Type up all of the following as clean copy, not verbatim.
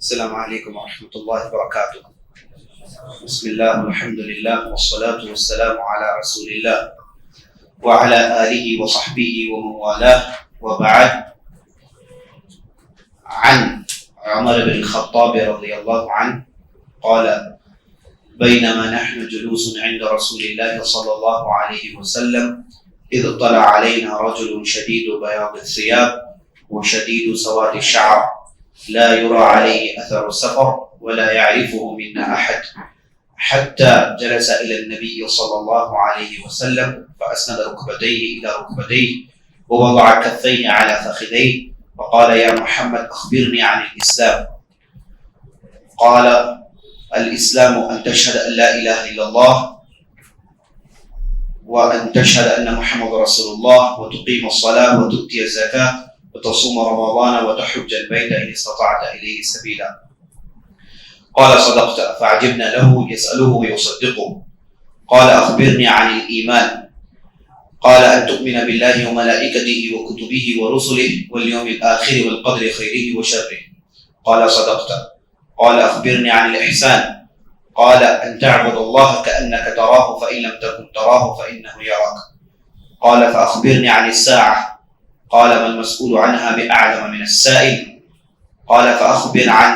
السلام علیکم ورحمۃ اللہ وبرکاتہ. بسم اللہ والحمد للہ والصلاة والسلام علی رسول اللہ وعلی آلہ وصحبہ ومن والاه وبعد. عن عمر بن الخطاب رضی اللہ عنہ قال بينما نحن جلوس عند رسول الله صلى الله عليه وسلم إذ طلع علينا رجل شديد بياض الثياب وشديد سواد الشعر لا يرى عليه أثر السفر ولا يعرفه منا أحد حتى جلس إلى النبي صلى الله عليه وسلم فأسند ركبتيه إلى ركبتيه ووضع كفيه على فخذيه وقال يا محمد أخبرني عن الإسلام. قال الإسلام أن تشهد أن لا إله إلا الله وأن تشهد أن محمد رسول الله وتقيم الصلاة وتؤتي الزكاة وتصوم رمضان وتحج البيت إن استطعت إليه سبيلا. قال صدقت. فعجبنا له يسأله ويصدقه. قال أخبرني عن الإيمان. قال أن تؤمن بالله وملائكته وكتبه ورسله واليوم الآخر والقدر خيره وشره. قال صدقت. قال أخبرني عن الإحسان. قال أن تعبد الله كأنك تراه فإن لم تكن تراه فإنه يراك. قال فأخبرني عن الساعة. قال ما المسؤول عنها بأعلم من السائل. قال فأخبرني عن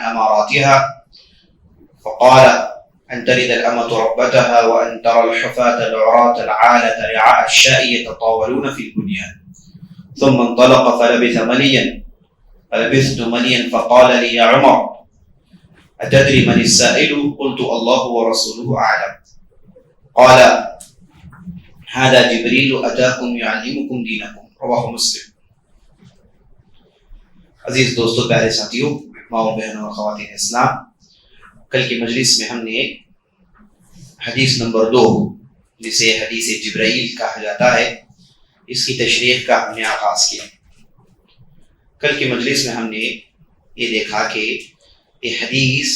أماراتها. فقال أن تلد الأمة ربتها وأن ترى الحفاة العراة العالة رعاء الشاء يتطاولون في البنيان. ثم انطلق فلبثت مليا فقال لي يا عمر أتدري من السائل؟ قلت الله ورسوله أعلم. قال هذا جبريل أتاكم يعلمكم دينكم. رواہ مسلم. عزیز دوستو، پیارے ساتھیوں، ماؤں بہنوں اور خواتین اسلام، کل کی مجلس میں ہم نے حدیث نمبر 2 جسے حدیث جبرائیل کہا جاتا ہے، اس کی تشریح کا ہم نے آغاز کیا. کل کی مجلس میں ہم نے یہ دیکھا کہ یہ حدیث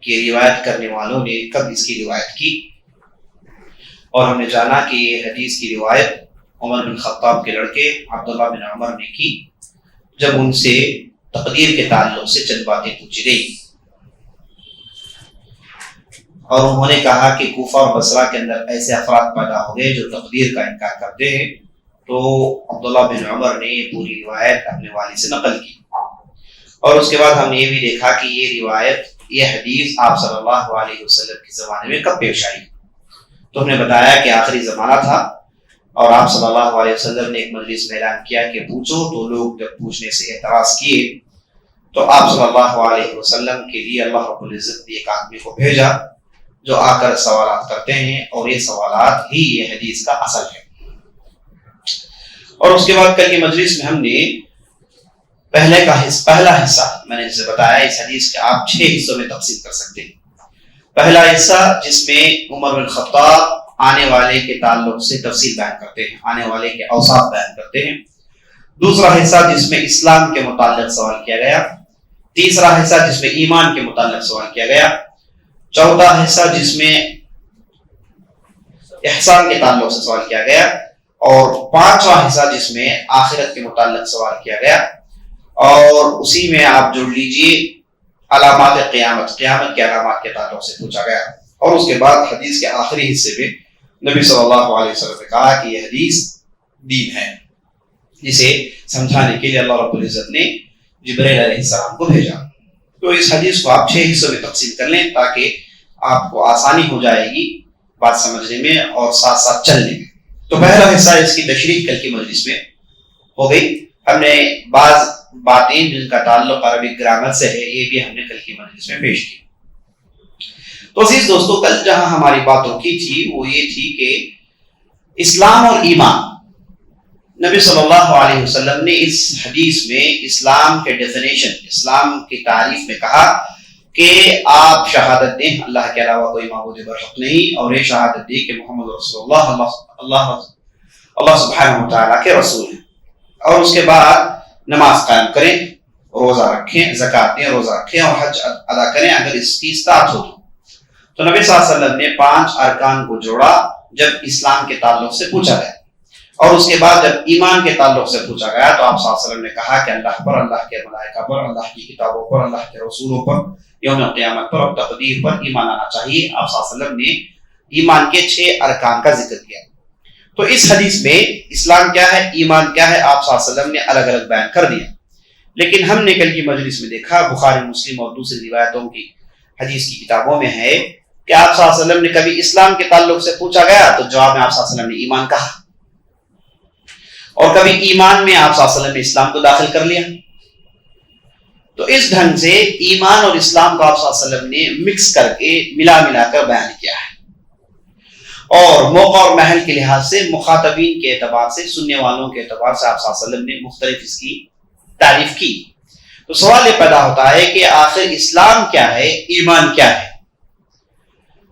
کی روایت کرنے والوں نے کب اس کی روایت کی، اور ہم نے جانا کہ یہ حدیث کی روایت عمر بن خطاب کے لڑکے عبداللہ بن عمر نے کی جب ان سے تقدیر کے تعلق سے چند باتیں پوچھی گئی، اور انہوں نے کہا کہ کوفہ اور بصرہ کے اندر ایسے افراد پیدا ہو گئے جو تقدیر کا انکار کرتے ہیں. تو عبداللہ بن عمر نے یہ پوری روایت اپنے والد سے نقل کی، اور اس کے بعد ہم نے یہ بھی دیکھا کہ یہ حدیث آپ صلی اللہ علیہ وسلم کے زمانے میں کب پیش آئی. تو ہم نے بتایا کہ آخری زمانہ تھا، اور آپ صلی اللہ علیہ وسلم نے ایک مجلس میں اعلان کیا کہ پوچھو. تو لوگ جب پوچھنے سے اعتراض کیے تو آپ صلی اللہ علیہ وسلم کے لیے اللہ رب العزت نے ایک آدمی کو بھیجا جو آ کر سوالات کرتے ہیں، اور یہ سوالات ہی یہ حدیث کا اصل ہے. اور اس کے بعد کل کی مجلس میں ہم نے پہلا حصہ میں نے جسے بتایا، اس حدیث کے آپ 6 حصوں میں تقسیم کر سکتے ہیں. پہلا حصہ جس میں عمر بن خطاب آنے والے کے تعلق سے تفصیل بیان کرتے ہیں، آنے والے کے اوصاف بیان کرتے ہیں. دوسرا حصہ جس میں اسلام کے متعلق سوال کیا گیا. تیسرا حصہ جس میں ایمان کے متعلق سوال کیا گیا. چوتھا حصہ جس میں احسان کے تعلق سے سوال کیا گیا. اور پانچواں حصہ جس میں آخرت کے متعلق سوال کیا گیا. اور اسی میں آپ جوڑ لیجئے علامات قیامت کے علامات کے تعلق سے پوچھا گیا. اور اس کے بعد حدیث کے آخری حصے میں نبی صلی اللہ علیہ وسلم نے کہا کہ یہ حدیث دین ہے، جسے سمجھانے کے لیے اللہ رب العزت نے جبرائیل علیہ السلام کو بھیجا. تو اس حدیث کو آپ 6 حصوں میں تقسیم کر لیں تاکہ آپ کو آسانی ہو جائے گی بات سمجھنے میں اور ساتھ ساتھ چلنے میں. تو پہلا حصہ اس کی تشریح کل کی مجلس میں ہو گئی. ہم نے بعض باتیں جن کا تعلق عربک گرامر سے ہے یہ بھی ہم نے کل کی مجلس میں پیش کی. تو عزیز دوستو، کل جہاں ہماری بات رکی تھی وہ یہ تھی کہ اسلام اور ایمان، نبی صلی اللہ علیہ وسلم نے اس حدیث میں اسلام کے ڈیفینیشن، اسلام کی تعریف میں کہا کہ آپ شہادت دیں اللہ کے علاوہ کوئی معبود برحق نہیں، اور یہ شہادت دیں کہ محمد رسول اللہ سبحانہ وتعالیٰ کے رسول ہیں. اور اس کے بعد نماز قائم کریں، روزہ رکھیں، زکوٰۃ دیں، روزہ رکھیں اور حج ادا کریں اگر اس کی استطاعت ہو. تو نبی صلی اللہ علیہ وسلم نے 5 ارکان کو جوڑا جب اسلام کے تعلق سے پوچھا گیا. اور اس کے بعد جب ایمان کے تعلق سے پوچھا گیا تو آپ صلی اللہ علیہ وسلم نے کہا کہ اللہ پر، اللہ کے ملائکہ پر، اللہ کی کتابوں پر، اللہ کے رسولوں پر، یوم قیامت پر اور تقدیر پر ایمان آنا چاہیے۔ آپ صلی اللہ علیہ وسلم نے ایمان کے 6 ارکان کا ذکر کیا۔ تو اس حدیث میں اسلام کیا ہے، ایمان کیا ہے، آپ صلی اللہ علیہ وسلم نے الگ الگ بیان کر دیا۔ لیکن ہم نے کل کی مجلس میں دیکھا، بخاری مسلم اور دوسری روایتوں کی حدیث کی کتابوں میں ہے کہ آپ صلی اللہ علیہ وسلم نے کبھی اسلام کے تعلق سے پوچھا گیا تو جواب میں آپ صلی اللہ علیہ وسلم نے ایمان کہا، اور کبھی ایمان میں آپ صلی اللہ علیہ وسلم نے اسلام کو داخل کر لیا۔ تو اس ڈھنگ سے ایمان اور اسلام کو آپ صلی اللہ علیہ وسلم نے مکس کر کے ملا کر بیان کیا ہے، اور موقع اور محل کے لحاظ سے، مخاطبین کے اعتبار سے، سننے والوں کے اعتبار سے آپ صلی اللہ علیہ وسلم نے مختلف اس کی تعریف کی۔ تو سوال یہ پیدا ہوتا ہے کہ آخر اسلام کیا ہے، ایمان کیا ہے؟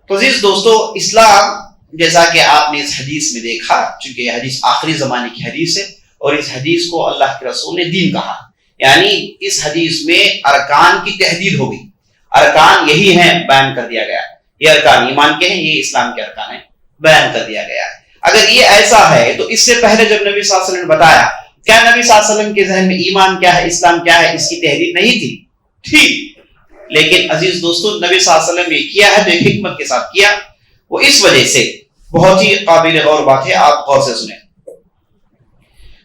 تو عزیز دوستو، اسلام جیسا کہ آپ نے اس حدیث میں دیکھا، چونکہ یہ حدیث آخری زمانے کی حدیث ہے اور اس حدیث کو اللہ کے رسول نے دین کہا، یعنی اس حدیث میں ارکان کی تحدید ہو گئی، ارکان یہی ہیں، بیان کر دیا گیا، یہ ارکان ایمان کے ہیں، یہ اسلام کے ارکان ہیں، بیان کر دیا گیا۔ اگر یہ ایسا ہے تو اس سے پہلے جب نبی صلی اللہ علیہ وسلم نے بتایا، کیا نبی صلی اللہ علیہ وسلم کے ذہن میں ایمان کیا ہے، اسلام کیا ہے، اس کی تحدید نہیں تھی؟ ٹھیک، لیکن عزیز دوستو، نبی صلی اللہ علیہ وسلم نے کیا ہے تو ایک حکمت کے ساتھ کیا، وہ اس وجہ سے بہت ہی قابل غور بات ہے، آپ غور سے سنیں۔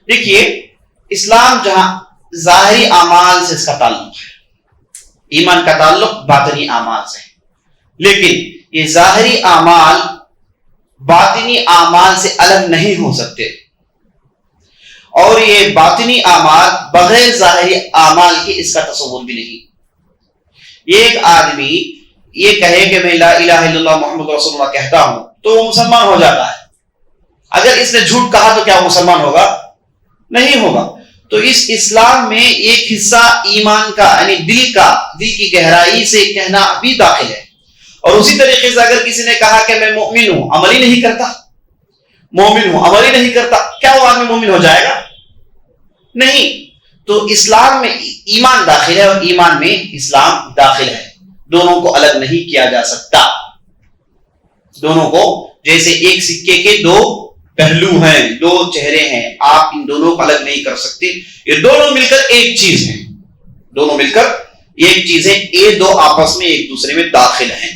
دیکھیے، اسلام جہاں ظاہری اعمال سے اس کا تعلق ہے، ایمان کا تعلق باطنی اعمال سے، لیکن یہ ظاہری اعمال باطنی اعمال سے الگ نہیں ہو سکتے، اور یہ باطنی اعمال بغیر ظاہری اعمال کے اس کا تصور بھی نہیں۔ ایک آدمی یہ کہے کہ میں لا الہ الا اللہ محمد رسول اللہ کہتا ہوں تو وہ مسلمان ہو جاتا ہے، اگر اس نے جھوٹ کہا تو کیا وہ مسلمان ہوگا؟ نہیں ہوگا۔ تو اس اسلام میں ایک حصہ ایمان کا، یعنی دل کی گہرائی سے کہنا بھی داخل ہے، اور اسی طریقے سے اگر کسی نے کہا کہ میں مومن ہوں، عمل ہی نہیں کرتا، مومن ہوں عمل ہی نہیں کرتا، کیا وہ آدمی مومن ہو جائے گا؟ نہیں۔ تو اسلام میں ایمان داخل ہے اور ایمان میں اسلام داخل ہے، دونوں کو الگ نہیں کیا جا سکتا، دونوں کو جیسے ایک سکے کے 2 پہلو ہیں، 2 چہرے ہیں، آپ ان دونوں کو الگ نہیں کر سکتے، یہ دونوں مل کر ایک چیز ہیں، دونوں مل کر ایک چیز ہے، یہ 2 آپس میں ایک دوسرے میں داخل ہیں۔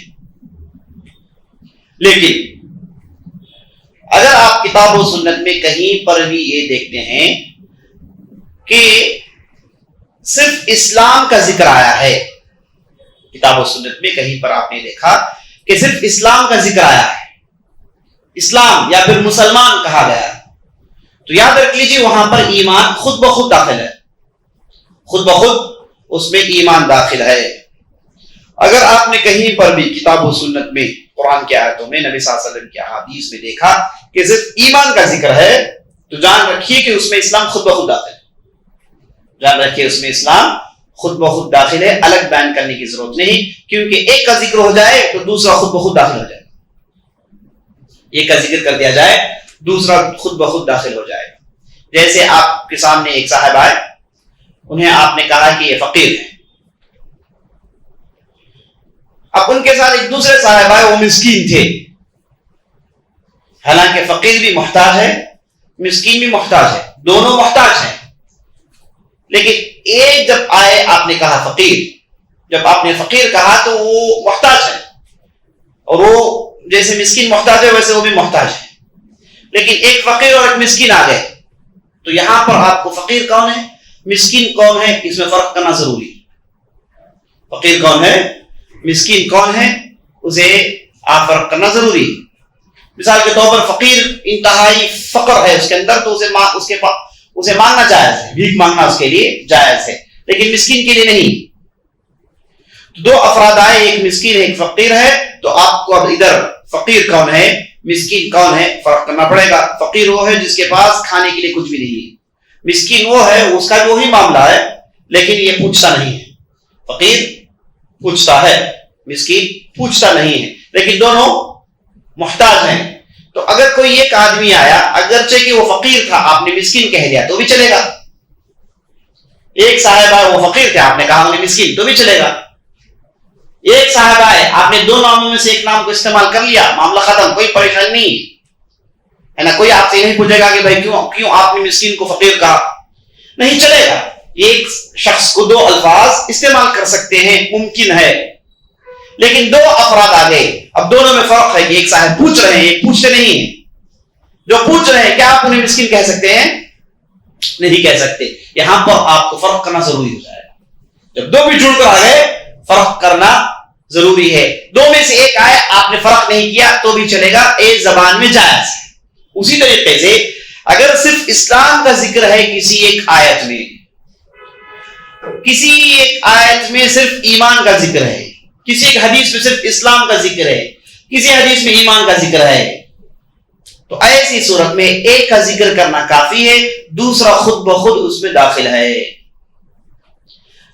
لیکن اگر آپ کتاب و سنت میں کہیں پر بھی یہ دیکھتے ہیں کہ صرف اسلام کا ذکر آیا ہے، کتاب و سنت میں کہیں پر آپ نے دیکھا کہ صرف اسلام کا ذکر آیا ہے، اسلام یا پھر مسلمان کہا گیا، تو یاد رکھ لیجیے وہاں پر ایمان خود بخود داخل ہے، خود بخود اس میں ایمان داخل ہے۔ اگر آپ نے کہیں پر بھی کتاب و سنت میں، قرآن کی آیتوں میں، نبی صلی اللہ علیہ وسلم کی احادیث میں دیکھا کہ صرف ایمان کا ذکر ہے، تو جان رکھیے کہ اس میں اسلام خود بخود داخل ہے، جان رکھیے اس میں اسلام خود بخود داخل ہے، الگ بیان کرنے کی ضرورت نہیں، کیونکہ ایک کا ذکر ہو جائے تو دوسرا خود بخود داخل ہو جائے، ایک کا ذکر کر دیا جائے دوسرا خود بخود داخل ہو جائے۔ جیسے آپ کے سامنے ایک صاحب آئے، انہیں آپ نے کہا کہ یہ فقیر ہے، اب ان کے ساتھ ایک دوسرے صاحب آئے، وہ مسکین تھے، حالانکہ فقیر بھی محتاج ہے، مسکین بھی محتاج ہے، دونوں محتاج ہیں، لیکن ایک جب آئے آپ نے کہا فقیر، جب آپ نے فقیر کہا تو وہ محتاج ہے، اور وہ جیسے مسکین محتاج ہے ویسے وہ بھی محتاج ہے، لیکن ایک فقیر اور ایک مسکین آ گئے، تو یہاں پر آپ کو فقیر کون ہے، مسکین کون ہے، اس میں فرق کرنا ضروری ہے، فقیر کون ہے، مسکین کون ہے، اسے آپ فرق کرنا ضروری ہے۔ مثال کے طور پر فقیر انتہائی فقر ہے اس کے اندر، تو اسے مانگنا جائز ہے، بھیک مانگنا اس کے لیے جائز ہے، لیکن مسکین کے لیے نہیں۔ تو 2 افراد آئے، ایک مسکین ہے ایک فقیر ہے، تو آپ کو اب ادھر فقیر کون ہے مسکین کون ہے فرق کرنا پڑے گا۔ فقیر وہ ہے جس کے پاس کھانے کے لیے کچھ بھی نہیں ہے، مسکین وہ ہے اس کا بھی وہی معاملہ ہے لیکن یہ پوچھتا نہیں ہے، فقیر پوچھتا ہے، مسکین پوچھتا نہیں ہے، لیکن دونوں محتاج ہیں۔ تو اگر کوئی ایک آدمی آیا، اگرچہ کہ وہ فقیر تھا، آپ نے مسکین کہہ دیا تو بھی چلے گا، ایک صاحب آئے وہ فقیر تھے، آپ نے کہا انہیں مسکین تو بھی چلے گا، ایک صاحب آئے آپ نے 2 ناموں میں سے ایک نام کو استعمال کر لیا، معاملہ ختم، کوئی پریشانی نہیں ہے نا. کوئی آپ سے نہیں پوچھے گا کہ بھائی کیوں آپ نے مسکین کو فقیر کہا, نہیں چلے گا. ایک شخص کو دو الفاظ استعمال کر سکتے ہیں, ممکن ہے, لیکن دو افراد آ گئے, اب دونوں میں فرق ہے کہ ایک صاحب پوچھ رہے ہیں, ایک پوچھتے نہیں ہیں. جو پوچھ رہے ہیں کیا آپ انہیں مسکین کہہ سکتے ہیں؟ نہیں کہہ سکتے. یہاں پر آپ کو فرق کرنا ضروری ہو جائے گا. جب دو بھی جڑ کر آ گئے فرق کرنا ضروری ہے. دو میں سے ایک آئے, آپ نے فرق نہیں کیا تو بھی چلے گا, ایک زبان میں جائز. اسی طریقے سے اگر صرف اسلام کا ذکر ہے کسی ایک آیت میں, کسی ایک آیت میں صرف ایمان کا ذکر ہے, کسی ایک حدیث میں صرف اسلام کا ذکر ہے, کسی حدیث میں ایمان کا ذکر ہے, تو ایسی صورت میں ایک کا ذکر کرنا کافی ہے, دوسرا خود بخود اس میں داخل ہے.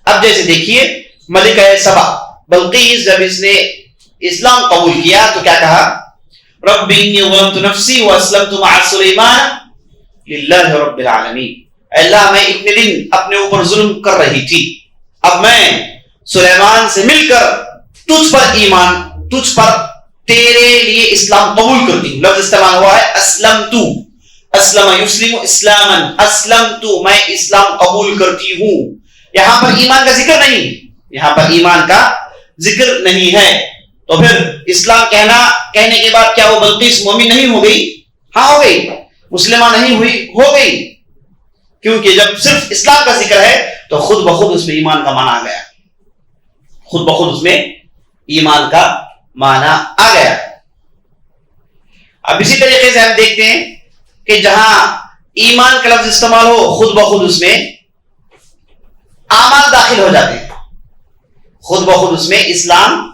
اب جیسے دیکھیے ملکہ سبا بلقیس جب اس نے اسلام قبول کیا تو کیا کہا؟ ربی انی ظلمت نفسی واسلمت مع سلیمان للہ رب العالمین. اللہ میں اتنے دن اپنے اوپر ظلم کر رہی تھی, اب میں سلیمان سے مل کر تجھ پر ایمان, تجھ پر تیرے لیے اسلام قبول کرتی ہوں. لفظ استعمال ہوا ہے اسلمتو, اسلم یسلم اسلاما, اسلمتو میں اسلام قبول کرتی ہوں. یہاں پر ایمان کا ذکر نہیں, یہاں پر ایمان کا ذکر نہیں ہے. تو پھر اسلام کہنے کے بعد کیا وہ بلقیس مومن نہیں ہو گئی؟ ہاں ہو گئی. مسلمہ نہیں ہوئی؟ ہو گئی. کیونکہ جب صرف اسلام کا ذکر ہے تو خود بخود اس میں ایمان کا معنی آ گیا, خود بخود اس میں ایمان کا معنی آ گیا. اب اسی طریقے سے ہم دیکھتے ہیں کہ جہاں ایمان کا لفظ استعمال ہو خود بخود اس میں اعمال داخل ہو جاتے ہیں, خود بخود اس میں اسلام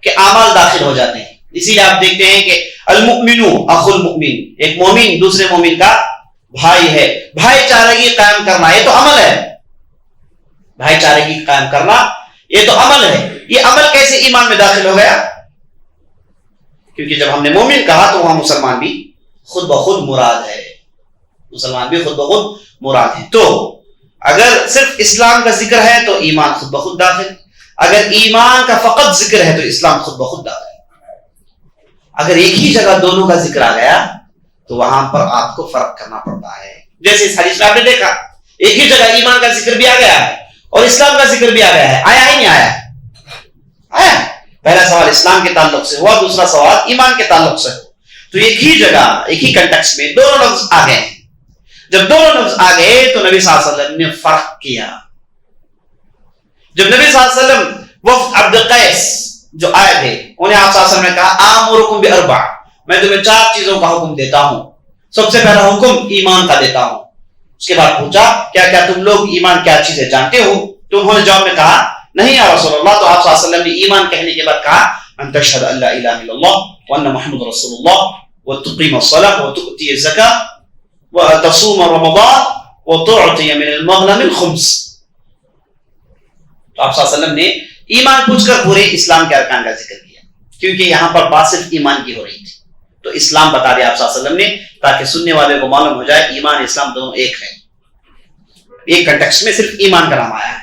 کے اعمال داخل ہو جاتے ہیں. اسی لیے آپ دیکھتے ہیں کہ المؤمن اخو المؤمن, ایک مومن دوسرے مومن کا بھائی ہے. بھائی چارگی قائم کرنا یہ تو عمل ہے, بھائی چارگی قائم کرنا یہ تو عمل ہے. یہ عمل کیسے ایمان میں داخل ہو گیا؟ کیونکہ جب ہم نے مومن کہا تو وہاں مسلمان بھی خود بخود مراد ہے, مسلمان بھی خود بخود مراد ہے. تو اگر صرف اسلام کا ذکر ہے تو ایمان خود بخود داخل, اگر ایمان کا فقط ذکر ہے تو اسلام خود بخود داخل. اگر ایک ہی جگہ دونوں کا ذکر آ گیا تو وہاں پر آپ کو فرق کرنا پڑتا ہے. جیسے اس حدیث میں آپ نے دیکھا ایک ہی جگہ ایمان کا ذکر بھی آ گیا ہے اور اسلام کا ذکر بھی آ گیا ہے. آیا ہی نہیں آیا؟ آیا. پہلا سوال اسلام کے تعلق سے ہوا, دوسرا سوال ایمان کے تعلق سے ہوا. تو ایک ہی جگہ ایک ہی کنٹیکسٹ میں دونوں لفظ آ گئے. جب دونوں لفظ آ گئے تو نبی صلی اللہ علیہ وسلم نے فرق کیا. جب نبی صلی اللہ علیہ وسلم وفد عبد قیس جو آئے تھے انہیں آپ صلی اللہ علیہ وسلم نے کہا آمرکم باربع, میں تمہیں 4 چیزوں کا حکم دیتا ہوں. سب سے پہلا حکم ایمان کا دیتا ہوں. اس کے بعد پوچھا کیا کیا تم لوگ ایمان کیا چیز ہے جانتے ہو؟ تو انہوں نے جواب میں کہا نہیں یا رسول اللہ. تو آپ صلی اللہ علیہ وسلم نے ایمان کہنے کے بعد کہا ان تشهد ان لا الہ الا اللہ وان محمد رسول اللہ وتقیم الصلاۃ وتؤتی الزکاۃ وتصوم رمضان وتعطي من المغنم الخمس. تو آپ صلی اللہ علیہ وسلم نے ایمان پوچھ کر پورے اسلام کے ارکان کا ذکر کیا, کیونکہ یہاں پر بات صرف ایمان کی ہو رہی تھی. تو اسلام بتا دیا آپ صلی اللہ علیہ وسلم نے تاکہ سننے والے کو معلوم ہو جائے ایمان اسلام دونوں ایک ہے. ایک کنٹیکسٹ میں صرف ایمان کا نام آیا ہے,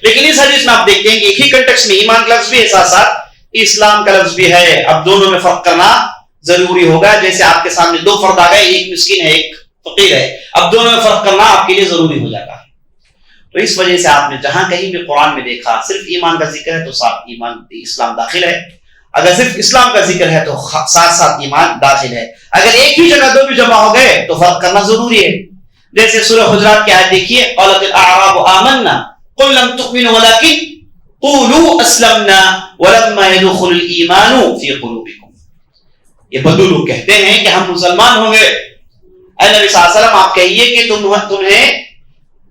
لیکن اس حدیث میں آپ دیکھتے ہیں کہ ایک ہی کنٹیکسٹ میں ایمان کا لفظ بھی ہے, ساتھ ساتھ اسلام کا لفظ بھی ہے. اب دونوں میں فرق کرنا ضروری ہوگا. جیسے آپ کے سامنے 2 فرد آ گئے, ایک مسکین ہے ایک فقیر ہے, اب دونوں میں فرق کرنا آپ کے لیے ضروری ہو جاتا ہے. تو اس وجہ سے آپ نے جہاں کہیں بھی قرآن میں دیکھا صرف ایمان کا ذکر ہے تو ساتھ ایمان اسلام داخل ہے, اگر صرف اسلام کا ذکر ہے تو ساتھ ساتھ ایمان داخل ہے. اگر ایک ہی جگہ دو بھی جمع ہو گئے تو فرق کرنا ضروری ہے. جیسے سورہ حجرات کی آیت دیکھیے, قالت الاعراب آمنا قل لم تؤمنوا ولكن قولوا اسلمنا ولما يدخل الايمان في قلوبكم. یہ بدو لوگ کہتے ہیں کہ ہم مسلمان ہوں گے. اے نبی صلی اللہ علیہ وسلم آپ کہیے کہ تمہیں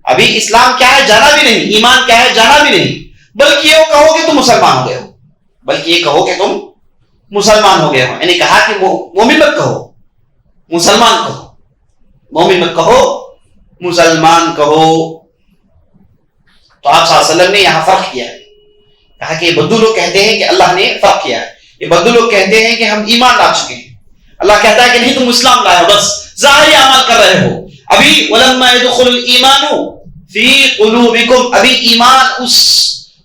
ابھی اسلام کیا ہے جانا بھی نہیں, ایمان کیا ہے جانا بھی نہیں, بلکہ یہ کہو کہ تم مسلمان ہو گئے ہو, بلکہ یہ کہو کہ تم مسلمان ہو گئے ہو. یعنی کہا کہ مومن مت کہو, مسلمان کہو. مومن مت کہو, مسلمان کہو. تو آپ صلی اللہ علیہ وسلم نے یہاں فرق کیا ہے, کہا کہ یہ بدو لوگ کہتے ہیں کہ اللہ نے فرق کیا ہے. یہ بدو لوگ کہتے ہیں کہ ہم ایمان لا چکے ہیں. اللہ کہتا ہے کہ نہیں تم اسلام لائے ہو, بس ظاہری اعمال کر رہے ہو. ابھی ولما يدخل الايمان في قلوبكم, ابھی ایمان اس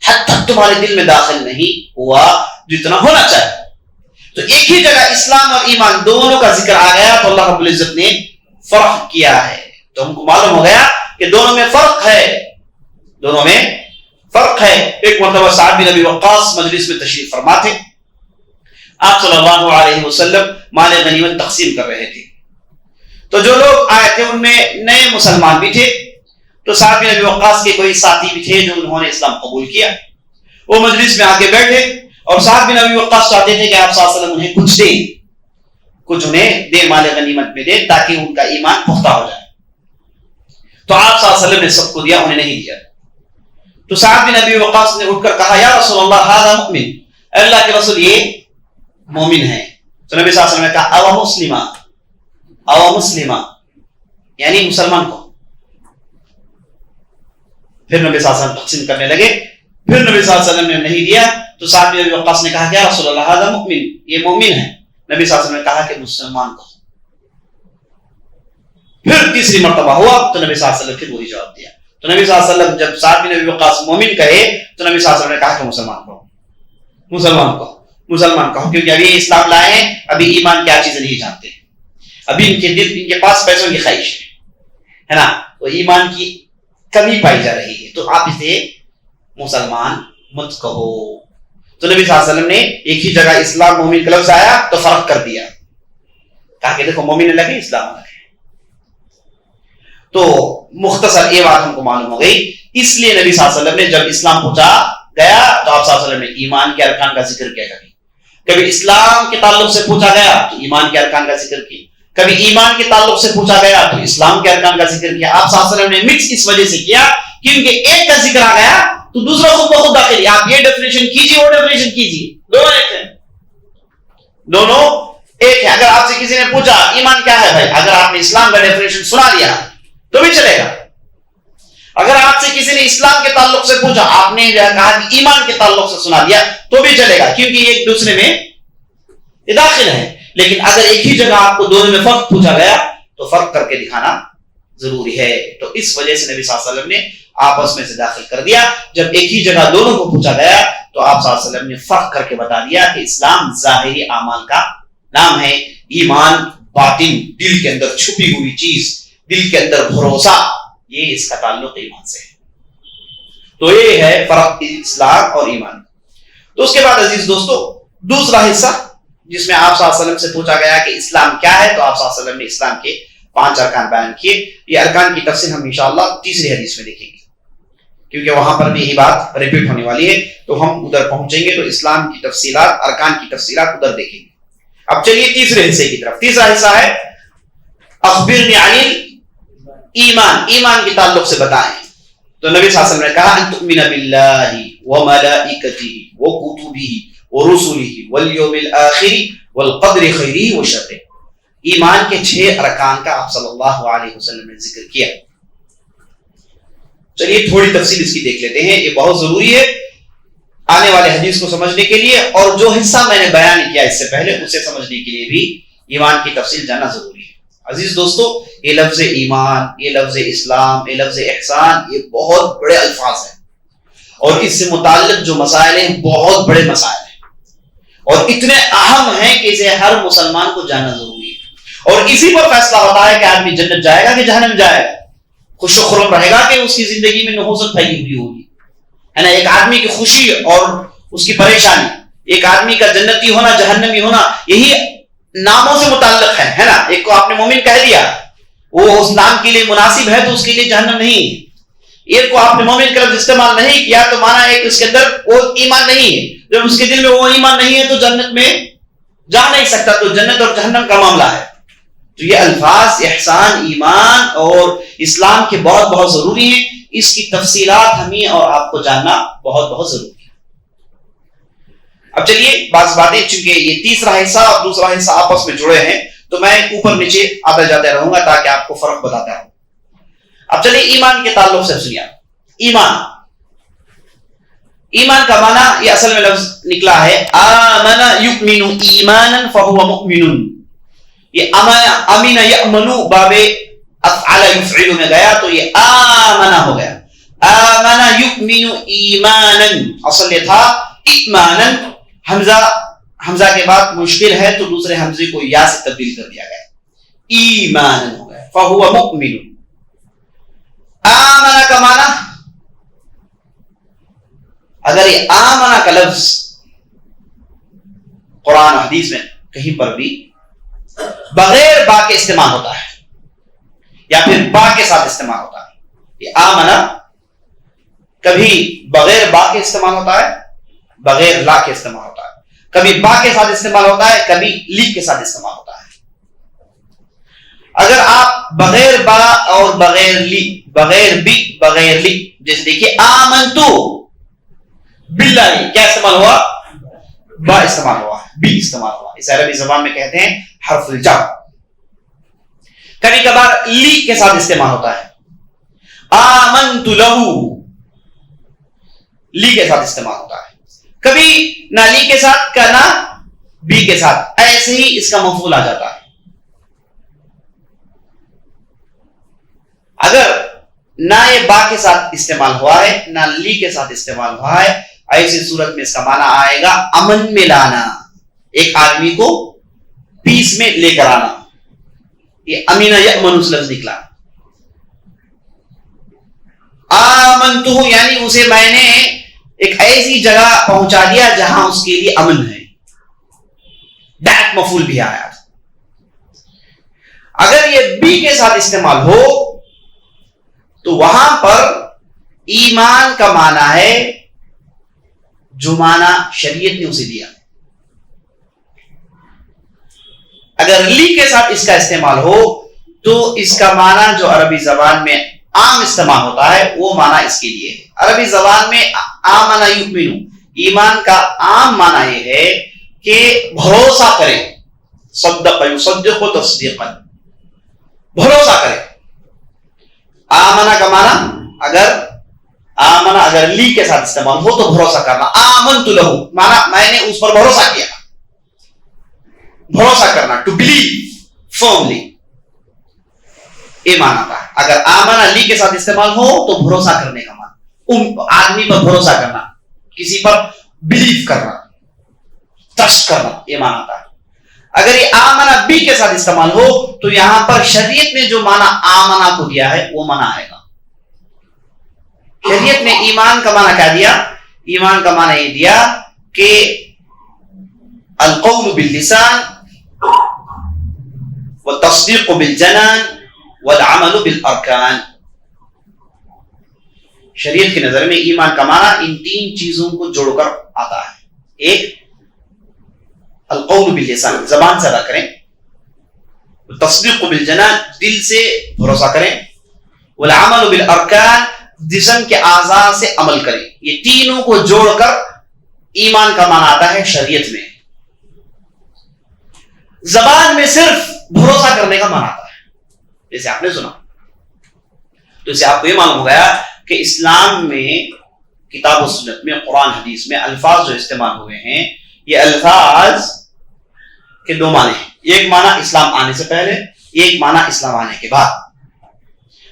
حد تک تمہارے دل میں داخل نہیں ہوا جتنا ہونا چاہیے. تو ایک ہی جگہ اسلام اور ایمان دونوں کا ذکر آ گیا تو اللہ رب العزت نے فرق کیا ہے. تو ہم کو معلوم ہو گیا کہ دونوں میں فرق ہے، دونوں میں فرق ہے. ایک مرتبہ سعد بن ابی وقاص مجلس میں تشریف فرما تھے، آپ صلی اللہ علیہ وسلم مال غنیمت تقسیم کر رہے تھے. تو جو لوگ آئے تھے ان میں نئے مسلمان بھی تھے. تو سعد بن ابی وقاص کے کوئی ساتھی بھی تھے جو انہوں نے اسلام قبول کیا. وہ مجلس میں آ کے بیٹھے اور سعد بن ابی وقاص چاہتے تھے کہ آپ صلی اللہ علیہ وسلم انہیں کچھ دیں، کچھ انہیں دے، مال غنیمت میں دے تاکہ ان کا ایمان پختہ ہو جائے. تو آپ صلی اللہ علیہ وسلم نے سب کو دیا، انہیں نہیں دیا. تو سعد بن ابی وقاص نے اٹھ کر کہا یا رسول اللہ ھذا مؤمن، اللہ کے رسول یہ مومن ہے. تو نبی صلی اللہ علیہ وسلم نے کہا او مسلمہ، او مسلمہ یعنی مسلمان کو. پھر نبی صلی اللہ علیہ وسلم تقسیم کرنے لگے، پھر نبی صلی اللہ علیہ وسلم نے نہیں دیا. تو سعد بن ابی وقاص نے کہا کہ یا رسول اللہ ھذا مؤمن، یہ مومن ہے. نبی صلی اللہ علیہ وسلم نے کہا کہ مسلمان کو. پھر تیسری مرتبہ ہوا تو نبی صلی اللہ علیہ وسلم پھر وہی جواب دیا. تو نبی صلی اللہ علیہ وسلم جب سعد بن ابی وقاص مومن کہے تو نبی صلی اللہ علیہ وسلم نے کہا کہ مسلمان کو، مسلمان کو، مسلمان کہو، کیونکہ ابھی اسلام لائے ہیں، ابھی ایمان کیا چیز نہیں جانتے، ابھی ان کے دل، ان کے پاس پیسوں کی خواہش ہے نا، تو ایمان کی کمی پائی جا رہی ہے. تو آپ اسے مسلمان مت کہو. تو نبی صلی اللہ علیہ وسلم نے ایک ہی جگہ اسلام مومن کا لفظ آیا تو فرق کر دیا، کہا کہ دیکھو مومن الگ ہے، اسلام الگ ہے. تو مختصر یہ بات ہم کو معلوم ہو گئی. اس لیے نبی صلی اللہ علیہ وسلم نے جب اسلام پہنچا گیا تو آپ صلی اللہ علیہ وسلم نے ایمان کے ارکان کا ذکر کیا. کبھی اسلام کے تعلق سے پوچھا گیا تو ایمان کے ارکان کا ذکر کیا، کبھی ایمان کے تعلق سے پوچھا گیا تو اسلام کے ارکان کا ذکر کیا. آپ صلی اللہ علیہ وسلم نے مکس اس وجہ سے کیا کیونکہ ایک کا ذکر آ گیا تو دوسرا خود بخود داخل. آپ یہ ڈیفینیشن کیجیے، وہ ڈیفینیشن کیجیے، دونوں ایک ہیں، دونوں ایک ہے. اگر آپ سے کسی نے پوچھا ایمان کیا ہے بھائی، اگر آپ نے اسلام کا ڈیفینیشن سنا لیا تو بھی چلے گا. اگر آپ سے کسی نے اسلام کے تعلق سے پوچھا، آپ نے کہا کہ ایمان کے تعلق سے سنا دیا تو بھی چلے گا، کیونکہ یہ ایک دوسرے میں داخل ہے. لیکن اگر ایک ہی جگہ آپ کو دونوں میں فرق پوچھا گیا تو فرق کر کے دکھانا ضروری ہے. تو اس وجہ سے نبی صلی اللہ علیہ وسلم نے آپس میں سے داخل کر دیا. جب ایک ہی جگہ دونوں کو پوچھا گیا تو آپ صلی اللہ علیہ وسلم نے فرق کر کے بتا دیا کہ اسلام ظاہری اعمال کا نام ہے، ایمان باطن، دل کے اندر چھپی ہوئی چیز، دل کے اندر بھروسہ، یہ اس کا تعلق ایمان سے ہے. تو یہ ہے فرق اسلام اور ایمان. تو اس کے بعد عزیز دوستو دوسرا حصہ جس میں آپ صلی اللہ علیہ وسلم سے پوچھا گیا کہ اسلام کیا ہے، تو آپ صلی اللہ علیہ وسلم نے اسلام کے 5 ارکان بیان کیے. یہ ارکان کی تفصیل ہم انشاءاللہ تیسری حدیث میں دیکھیں گے، کیونکہ وہاں پر بھی یہی بات ریپیٹ ہونے والی ہے. تو ہم ادھر پہنچیں گے تو اسلام کی تفصیلات، ارکان کی تفصیلات ادھر دیکھیں گے. اب چلیے تیسرے حصے کی طرف. تیسرا حصہ ہے اخبرنی عن ایمان، ایمان کے تعلق سے بتائیں. تو نبی صلی اللہ علیہ وسلم نے کہا ان تؤمن باللہ وملائکتہ وکتبہ ورسلہ والیوم الآخر والقدر خیرہ وشرہ. ایمان کے 6 ارکان کا آپ صلی اللہ علیہ وسلم نے ذکر کیا. چلیے تھوڑی تفصیل اس کی دیکھ لیتے ہیں، یہ بہت ضروری ہے آنے والے حدیث کو سمجھنے کے لیے، اور جو حصہ میں نے بیان کیا اس سے پہلے اسے سمجھنے کے لیے بھی ایمان کی تفصیل جاننا ضروری ہے. عزیز دوستو یہ لفظ ایمان، یہ لفظ اسلام، یہ لفظ احسان، یہ بہت بڑے الفاظ ہیں اور اس سے متعلق جو مسائل ہیں بہت بڑے مسائل ہیں اور اتنے اہم ہیں کہ اسے ہر مسلمان کو جاننا ضروری ہے. اور اسی پر فیصلہ ہوتا ہے کہ آدمی جنت جائے گا کہ جہنم جائے گا. خوش و خرم رہے گا کہ اس کی زندگی میں نحوست پھیلی ہوئی ہوگی، ہے نا. ایک آدمی کی خوشی اور اس کی پریشانی، ایک آدمی کا جنتی ہونا جہنمی ہونا، یہی ناموں سے متعلق ہے نا. ایک کو آپ نے مومن کہہ دیا، وہ اس نام کے لیے مناسب ہے تو اس کے لیے جہنم نہیں ہے. ایک کو آپ نے مومن کا لفظ استعمال نہیں کیا تو مانا ہے کہ اس کے اندر وہ ایمان نہیں ہے. جب اس کے دل میں وہ ایمان نہیں ہے تو جنت میں جا نہیں سکتا. تو جنت اور جہنم کا معاملہ ہے. تو یہ الفاظ احسان، ایمان اور اسلام کے بہت بہت ضروری ہیں. اس کی تفصیلات ہمیں اور آپ کو جاننا بہت بہت ضروری ہے. اب چلیے بعض باتیں، چونکہ یہ تیسرا حصہ اور دوسرا حصہ آپس میں جڑے ہیں تو میں اوپر نیچے آتے جاتے رہوں گا تاکہ آپ کو فرق بتاتا رہوں. اب چلیے ایمان کے تعلق سے سنیے. ایمان کا معنی یہ اصل میں لفظ نکلا ہے آمن یؤمن ایمانا فهو مؤمن. یہ امین یأمن باب افعل یفعل میں گیا تو یہ آمن ہو گیا. آمن یؤمن ایمانا، اصل یہ تھا ایمانا، حمزہ کے بعد مشکل ہے تو دوسرے حمزے کو یا سے تبدیل کر دیا گیا، ایمان ہو گیا، فہو مؤمن۔ آمن کا معنی، اگر یہ آمن کا لفظ قرآن حدیث میں کہیں پر بھی بغیر با کے استعمال ہوتا ہے یا پھر با کے ساتھ استعمال ہوتا ہے، یہ آمنا کبھی بغیر با کے استعمال ہوتا ہے، بغیر لا کے استعمال ہوتا ہے، کبھی با کے ساتھ استعمال ہوتا ہے، کبھی لی کے ساتھ استعمال ہوتا ہے۔ اگر آپ بغیر با اور بغیر لی، بغیر بی بغیر لی، جیسے دیکھیے آمنتو باللہ، کیا استعمال ہوا؟ با استعمال ہوا، بی استعمال ہوا، اس عربی زبان میں کہتے ہیں حرف الجر۔ کبھی کبھار لی کے ساتھ استعمال ہوتا ہے، آمنت لہو، لی کے ساتھ استعمال ہوتا ہے، کبھی نہ لی کے ساتھ نہ بی کے ساتھ، ایسے ہی اس کا مفعول آ جاتا ہے۔ اگر نہ یہ با کے ساتھ استعمال ہوا ہے نہ لی کے ساتھ استعمال ہوا ہے، ایسی صورت میں اس کا معنی آئے گا امن میں لانا، ایک آدمی کو پیس میں لے کر آنا، یہ امینہ یأمن اس لفظ نکلا۔ آمنتو یعنی اسے میں نے ایک ایسی جگہ پہنچا دیا جہاں اس کے لیے امن ہے، ڈائریکٹ مفعول بھی آیا۔ اگر یہ بی کے ساتھ استعمال ہو تو وہاں پر ایمان کا معنی ہے جو معنی شریعت نے اسے دیا۔ اگر لی کے ساتھ اس کا استعمال ہو تو اس کا معنی جو عربی زبان میں عام استعمال ہوتا ہے وہ معنی اس کے لیے ہے۔ عربی زبان میں آمن یؤمن، ایمان کا عام معنی یہ ہے کہ بھروسہ کرے، صدق یصدق تصدیقا، بھروسہ کرے۔ آمنہ کا معنی اگر لی کے ساتھ استعمال ہو تو بھروسہ کرنا، آمنت لہو معنی میں نے اس پر بھروسہ کیا، بھروسہ کرنا، ٹو بلیو فرملی، یہ معنی تھا۔ اگر آمنہ لی کے ساتھ استعمال ہو تو بھروسہ کرنے کا معنی، آدمی پر بھروسہ کرنا، کسی پر بلیو کرنا، ٹرسٹ کرنا، یہ معنی تھا۔ اگر یہ آمنہ بی کے ساتھ استعمال ہو تو یہاں پر شریعت نے جو معنی آمنہ کو دیا ہے وہ معنی آئے گا۔ شریعت نے ایمان کا معنی کیا دیا؟ ایمان کا معنی یہ دیا کہ القول باللسان والتصدیق بالجنان والعمل بالارکان۔ شریعت کی نظر میں ایمان کا معنی ان تین چیزوں کو جوڑ کر آتا ہے۔ ایک القول باللسان، زبان سے ادا کریں، تصدیق بالجنان، دل سے بھروسہ کریں، والعمل بالارکان، جسم کے اعضاء سے عمل کریں۔ یہ تینوں کو جوڑ کر ایمان کا معنی آتا ہے شریعت میں۔ زبان میں صرف بھروسہ کرنے کا معنی آتا ہے، جیسے آپ نے سنا، تو اسے آپ کو یہ معلوم ہو گیا کہ اسلام میں کتاب و سنت میں قرآن حدیث میں الفاظ جو استعمال ہوئے ہیں یہ الفاظ کے دو معنی ہیں، ایک معنی اسلام آنے سے پہلے، ایک معنی اسلام آنے کے بعد۔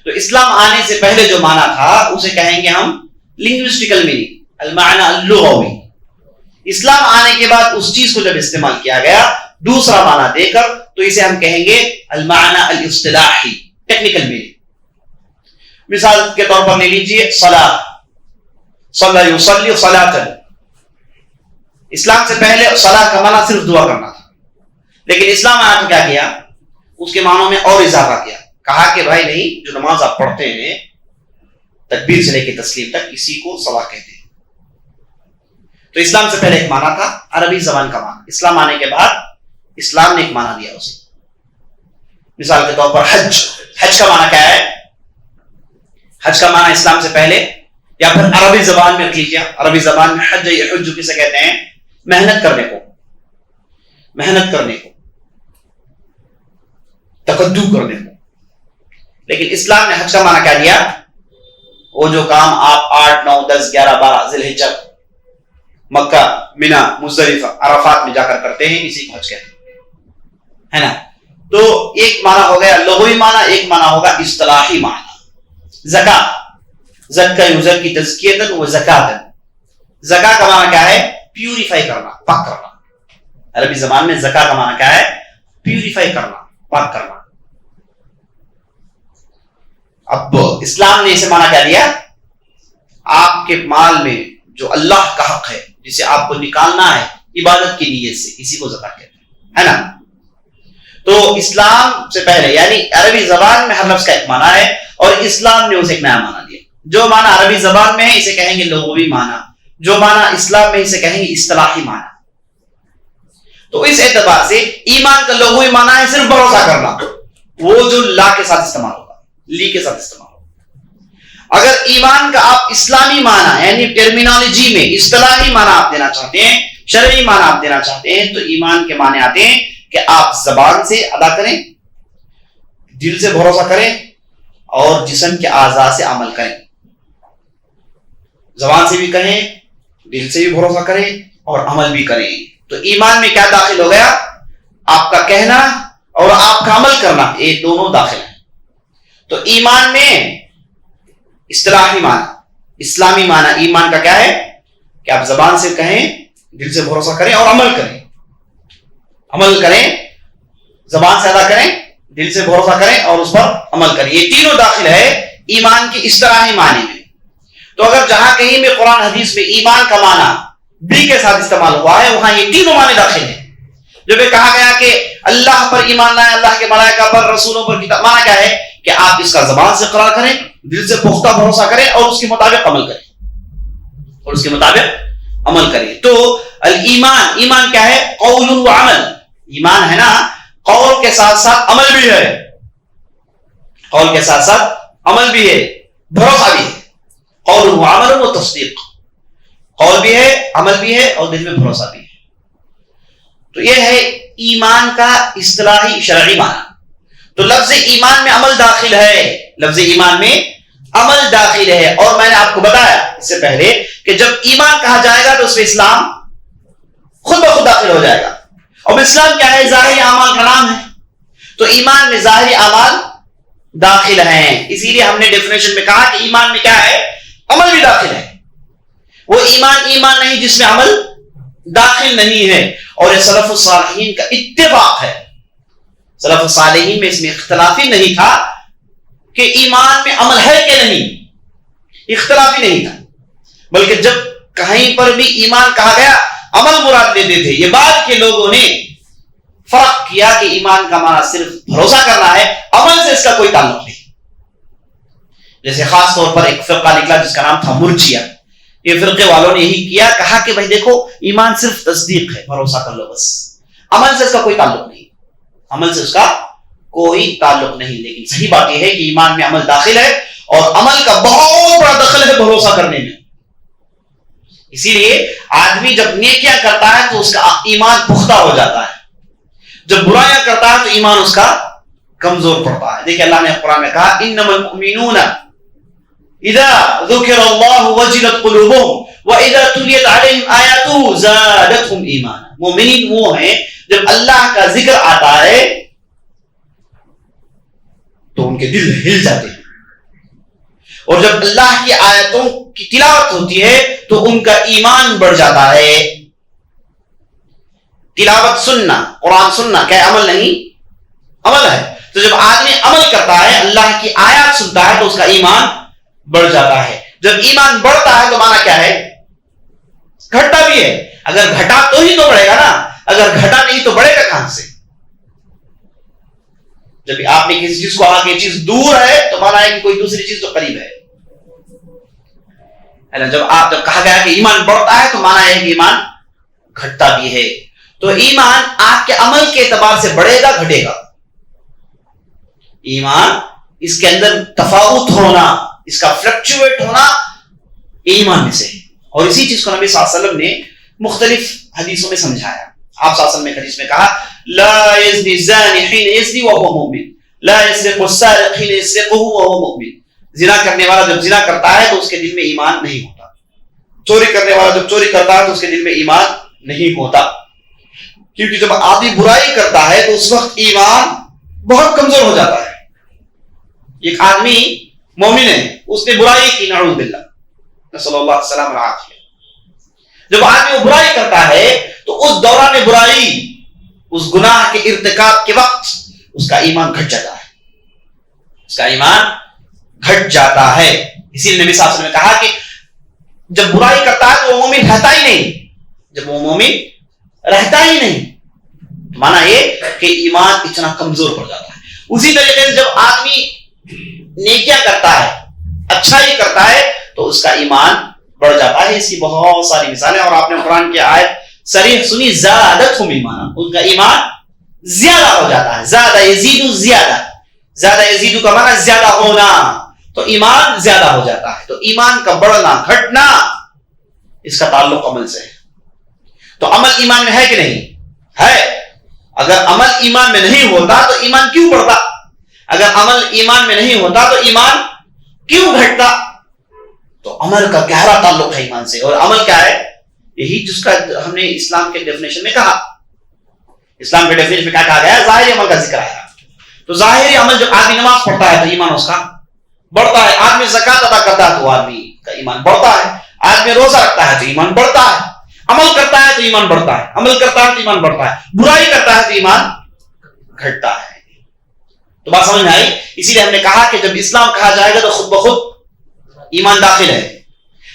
تو اسلام آنے سے پہلے جو معنی تھا اسے کہیں گے ہم لنگوسٹیکل میننگ، المعنی اللغوی۔ اسلام آنے کے بعد اس چیز کو جب استعمال کیا گیا دوسرا معنی دے کر تو اسے ہم کہیں گے المعنی الاصطلاحی، ٹیکنیکل میننگ۔ مثال کے طور پر لے لیجیے صلاۃ، صلی یصلی صلاۃ، اسلام سے پہلے صلاۃ کا معنی صرف دعا کرنا تھا، لیکن اسلام آیا تو کیا کیا؟ اس کے معنوں میں اور اضافہ کیا، کہا کہ بھائی نہیں، جو نماز آپ پڑھتے ہیں تکبیر سے لے کے تسلیم تک اسی کو صلاۃ کہتے ہیں۔ تو اسلام سے پہلے ایک معنی تھا عربی زبان کا معنی، اسلام آنے کے بعد اسلام نے ایک معنی دیا اسے۔ مثال کے طور پر حج، حج کا معنی کیا ہے؟ حج کا معنی اسلام سے پہلے یا پھر عربی زبان میں رکھ لیجیے، عربی زبان میں حج یحج کسے کہتے ہیں؟ محنت کرنے کو، محنت کرنے کو، تقدو کرنے کو۔ لیکن اسلام نے حج کا معنی کیا دیا؟ وہ جو کام آپ 8 9 10 11 12 ذی الحجہ مکہ، منی، مزدلفہ، عرفات میں جا کر کرتے ہیں، اسی کو حج کہتے ہیں، ہے نا؟ تو ایک معنی ہو گیا لغوی معنی، ایک معنی ہوگا اصطلاحی معنی۔ زکات، زکا یزکی تزکیۃ و زکاتن، زکا کا معنی کیا ہے؟ پیوریفائی کرنا، پاک کرنا، عربی زبان میں زکا کا معنی کیا ہے؟ پیوریفائی کرنا، پاک کرنا. اب اسلام نے اسے معنی کیا دیا؟ آپ کے مال میں جو اللہ کا حق ہے جسے آپ کو نکالنا ہے عبادت کی نیت سے، اسی کو زکات کہتے ہیں، ہے نا. تو اسلام سے پہلے یعنی عربی زبان میں ہر لفظ کا ایک معنی ہے اور اسلام نے اسے ایک نیا معنی دیا. جو معنی عربی زبان میں ہے اسے کہیں گے لغوی معنی، جو معنی اسلام میں اسے کہیں گے اصطلاحی معنی. تو اس اعتبار سے ایمان کا لغوی معنی ہے صرف بھروسہ کرنا، وہ جو لا کے ساتھ استعمال ہوگا، لی کے ساتھ استعمال ہوگا. اگر ایمان کا آپ اسلامی معنی یعنی ٹرمینالوجی میں اصطلاحی معنی آپ دینا چاہتے ہیں، شرعی معنی آپ دینا چاہتے ہیں، تو ایمان کے معنی آتے ہیں کہ آپ زبان سے ادا کریں، دل سے بھروسہ کریں اور جسم کے اعضاء سے عمل کریں. زبان سے بھی کہیں، دل سے بھی بھروسہ کریں اور عمل بھی کریں. تو ایمان میں کیا داخل ہو گیا؟ آپ کا کہنا اور آپ کا عمل کرنا، یہ دونوں داخل ہیں. تو ایمان میں اصطلاحی معنی، اسلامی معنی ایمان کا کیا ہے کہ آپ زبان سے کہیں، دل سے بھروسہ کریں اور عمل کریں. عمل کریں، زبان سے ادا کریں، دل سے بھروسہ کریں اور اس پر عمل کریں. یہ تینوں داخل ہے ایمان کی اصطلاحی معنی میں. تو اگر جہاں کہیں میں قرآن حدیث میں ایمان کا معنی بھی کے ساتھ استعمال ہوا ہے وہاں یہ تینوں معنی داخل ہیں. جب یہ کہا گیا کہ اللہ پر ایمان لائیں، اللہ کے ملائکہ پر، رسولوں پر کتاب، معنی کیا ہے کہ آپ اس کا زبان سے اقرار کریں، دل سے پختہ بھروسہ کریں اور اس کے مطابق عمل کریں، اور اس کے مطابق عمل کریں. تو الایمان، ایمان کیا ہے؟ قول و عمل. ایمان ہے نا، قول کے ساتھ ساتھ عمل بھی ہے، قول کے ساتھ ساتھ عمل بھی ہے، بھروسہ بھی ہے. قول و عمل و تصدیق، قول بھی ہے، عمل بھی ہے اور دل میں بھروسہ بھی ہے. تو یہ ہے ایمان کا اصطلاحی شرعی معنی. تو لفظ ایمان میں عمل داخل ہے، لفظ ایمان میں عمل داخل ہے. اور میں نے آپ کو بتایا اس سے پہلے کہ جب ایمان کہا جائے گا تو اس میں اسلام خود بخود داخل ہو جائے گا. اور اسلام کیا ہے؟ ظاہری اعمال کا نام ہے. تو ایمان میں ظاہری اعمال داخل ہیں. اسی لیے ہم نے ڈیفینیشن میں کہا کہ ایمان میں کیا ہے؟ عمل بھی داخل ہے. وہ ایمان نہیں جس میں عمل داخل نہیں ہے. اور یہ سلف الصالحین کا اتفاق ہے. سلف الصالحین میں اس میں اختلافی نہیں تھا کہ ایمان میں عمل ہے کہ نہیں، اختلافی نہیں تھا. بلکہ جب کہیں پر بھی ایمان کہا گیا عمل مراد لیتے تھے. یہ بعد کے لوگوں نے فرق کیا کہ ایمان کا معنی صرف بھروسہ کرنا ہے، عمل سے اس کا کوئی تعلق نہیں. جیسے خاص طور پر ایک فرقہ نکلا جس کا نام تھا مرجیہ. یہ فرقے والوں نے یہی کیا، کہا کہ بھائی دیکھو ایمان صرف تصدیق ہے، بھروسہ کر لو بس، عمل سے اس کا کوئی تعلق نہیں، عمل سے اس کا کوئی تعلق نہیں. لیکن صحیح بات یہ ہے کہ ایمان میں عمل داخل ہے اور عمل کا بہت بڑا دخل ہے بھروسہ کرنے میں. اسی لیے آدمی جب نیکیاں کرتا ہے تو اس کا ایمان پختہ ہو جاتا ہے، جب برائیاں کرتا ہے تو ایمان اس کا کمزور پڑتا ہے. دیکھیں اللہ نے قرآن میں کہا انما المؤمنون اذا ذکر اللہ وجلت قلوبهم واذا تلیت علیہم آیاتہ زادتهم ایمانا. مومنین وہ ہیں جب اللہ کا ذکر آتا ہے تو ان کے دل ہل جاتے ہیں، اور جب اللہ کی آیتوں کی تلاوت ہوتی ہے تو ان کا ایمان بڑھ جاتا ہے. تلاوت سننا، قرآن سننا کیا عمل نہیں؟ عمل ہے. تو جب آدمی عمل کرتا ہے، اللہ کی آیات سنتا ہے تو اس کا ایمان بڑھ جاتا ہے. جب ایمان بڑھتا ہے تو معنی کیا ہے؟ گھٹتا بھی ہے. اگر گھٹا تو ہی تو بڑھے گا نا، اگر گھٹا نہیں تو بڑھے گا کہاں سے؟ جب آپ نے کسی چیز کو کہا کہ یہ چیز دور ہے تو مانا ہے کہ کوئی دوسری چیز تو قریب ہے. جب کہا گیا کہ ایمان بڑھتا ہے تو مانا ہے کہ ایمان گھٹتا بھی ہے. تو ایمان آپ کے عمل کے اعتبار سے بڑھے گا گھٹے گا. ایمان اس کے اندر تفاوت ہونا، اس کا فلکچویٹ ہونا ایمان میں سے ہے. اور اسی چیز کو نبی صلی اللہ علیہ وسلم نے مختلف حدیثوں میں سمجھایا. آپ صلی اللہ علیہ وسلم نے حدیث میں کہا لا یزنی الزانی حین یزنی وهو مؤمن لا یسرق السارق حین یسرقه وهو مؤمن. زنا کرنے والا جب زنا کرتا ہے تو اس کے دل میں ایمان نہیں ہوتا. چوری کرنے والا جب چوری کرتا ہے تو اس کے دل میں ایمان نہیں ہوتا. کیونکہ جب آدمی برائی کرتا ہے تو اس وقت ایمان بہت کمزور ہو جاتا ہے. ایک آدمی مومن ہے، اس نے برائی کی، نعوذ باللہ، نسأل اللہ السلامۃ والعافیہ. جب آدمی وہ برائی کرتا ہے تو اس دوران برائی، اس گناہ کے ارتکاب کے وقت اس کا ایمان گھٹ جاتا ہے، اس کا ایمان گھٹ جاتا ہے۔ اسی لیے نبی صلی اللہ علیہ وسلم نے کہا کہ جب برائی کرتا ہے تو وہ مومن رہتا ہی نہیں، جب وہ مومن رہتا ہی نہیں، مانا یہ کہ ایمان اتنا کمزور پڑ جاتا ہے۔ اسی طریقے سے جب آدمی نیکیاں کرتا ہے، اچھائی کرتا ہے، تو اس کا ایمان بڑھ جاتا ہے۔ اس کی بہت ساری مثالیں، اور آپ نے قرآن کی آیت صریح سنی، زادتہم ایمانا، ان کا ایمان زیادہ ہو جاتا ہے۔ زیادہ یزید، زیادہ، زیادہ یزید کا معنی زیادہ ہونا، تو ایمان زیادہ ہو جاتا ہے۔ تو ایمان کا بڑھنا گھٹنا اس کا تعلق عمل سے ہے۔ تو عمل ایمان میں ہے کہ نہیں؟ ہے۔ اگر عمل ایمان میں نہیں ہوتا تو ایمان کیوں بڑھتا؟ اگر عمل ایمان میں نہیں ہوتا تو ایمان کیوں گھٹتا؟ تو عمل کا گہرا تعلق ہے ایمان سے۔ اور عمل کیا ہے؟ یہی جس کا ہم نے اسلام کے ڈیفینیشن میں کہا، اسلام کے ڈیفینیشن میں کیا کہا گیا؟ ظاہری عمل کا ذکر آیا۔ تو ظاہری عمل، جب آدمی نماز پڑھتا ہے تو ایمان اس کا بڑھتا ہے، آدمی زکات ادا کرتا ہے تو آدمی کا ایمان بڑھتا ہے، آدمی روزہ رکھتا ہے تو ایمان بڑھتا ہے، عمل کرتا ہے تو ایمان بڑھتا ہے، عمل کرتا ہے تو ایمان بڑھتا ہے، برائی کرتا ہے تو ایمان گھٹتا ہے۔ تو بات سمجھ میں آئی؟ اسی لیے ہم نے کہا کہ جب اسلام کہا جائے گا تو خود بخود ایمان داخل ہے،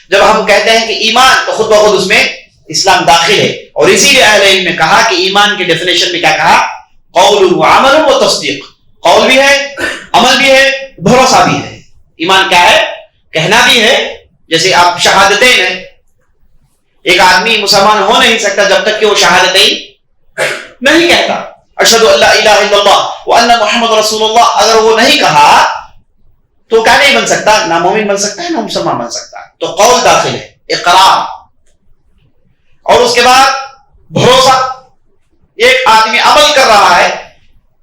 جب ہم کہتے ہیں کہ ایمان تو خود بخود اس میں اسلام داخل ہے۔ اور اسی لیے اہل علم نے کہا کہ ایمان کے ڈیفینیشن میں کیا کہا؟ قول و عمل و تصدیق، قول بھی ہے، عمل بھی ہے، بھروسہ بھی ہے۔ ایمان کیا ہے؟ کہنا بھی ہے، جیسے آپ شہادتین ہیں، ایک آدمی مسلمان ہو نہیں سکتا جب تک کہ وہ شہادتین نہیں کہتا، اشہد ان لا الہ الا اللہ وان محمد رسول اللہ، اگر وہ نہیں کہا تو کیا نہیں بن سکتا؟ نہ مومن بن سکتا ہے، نہ مسلمان بن سکتا ہے۔ تو قول داخل ہے، اقرار، اور اس کے بعد بھروسہ۔ ایک آدمی عمل کر رہا ہے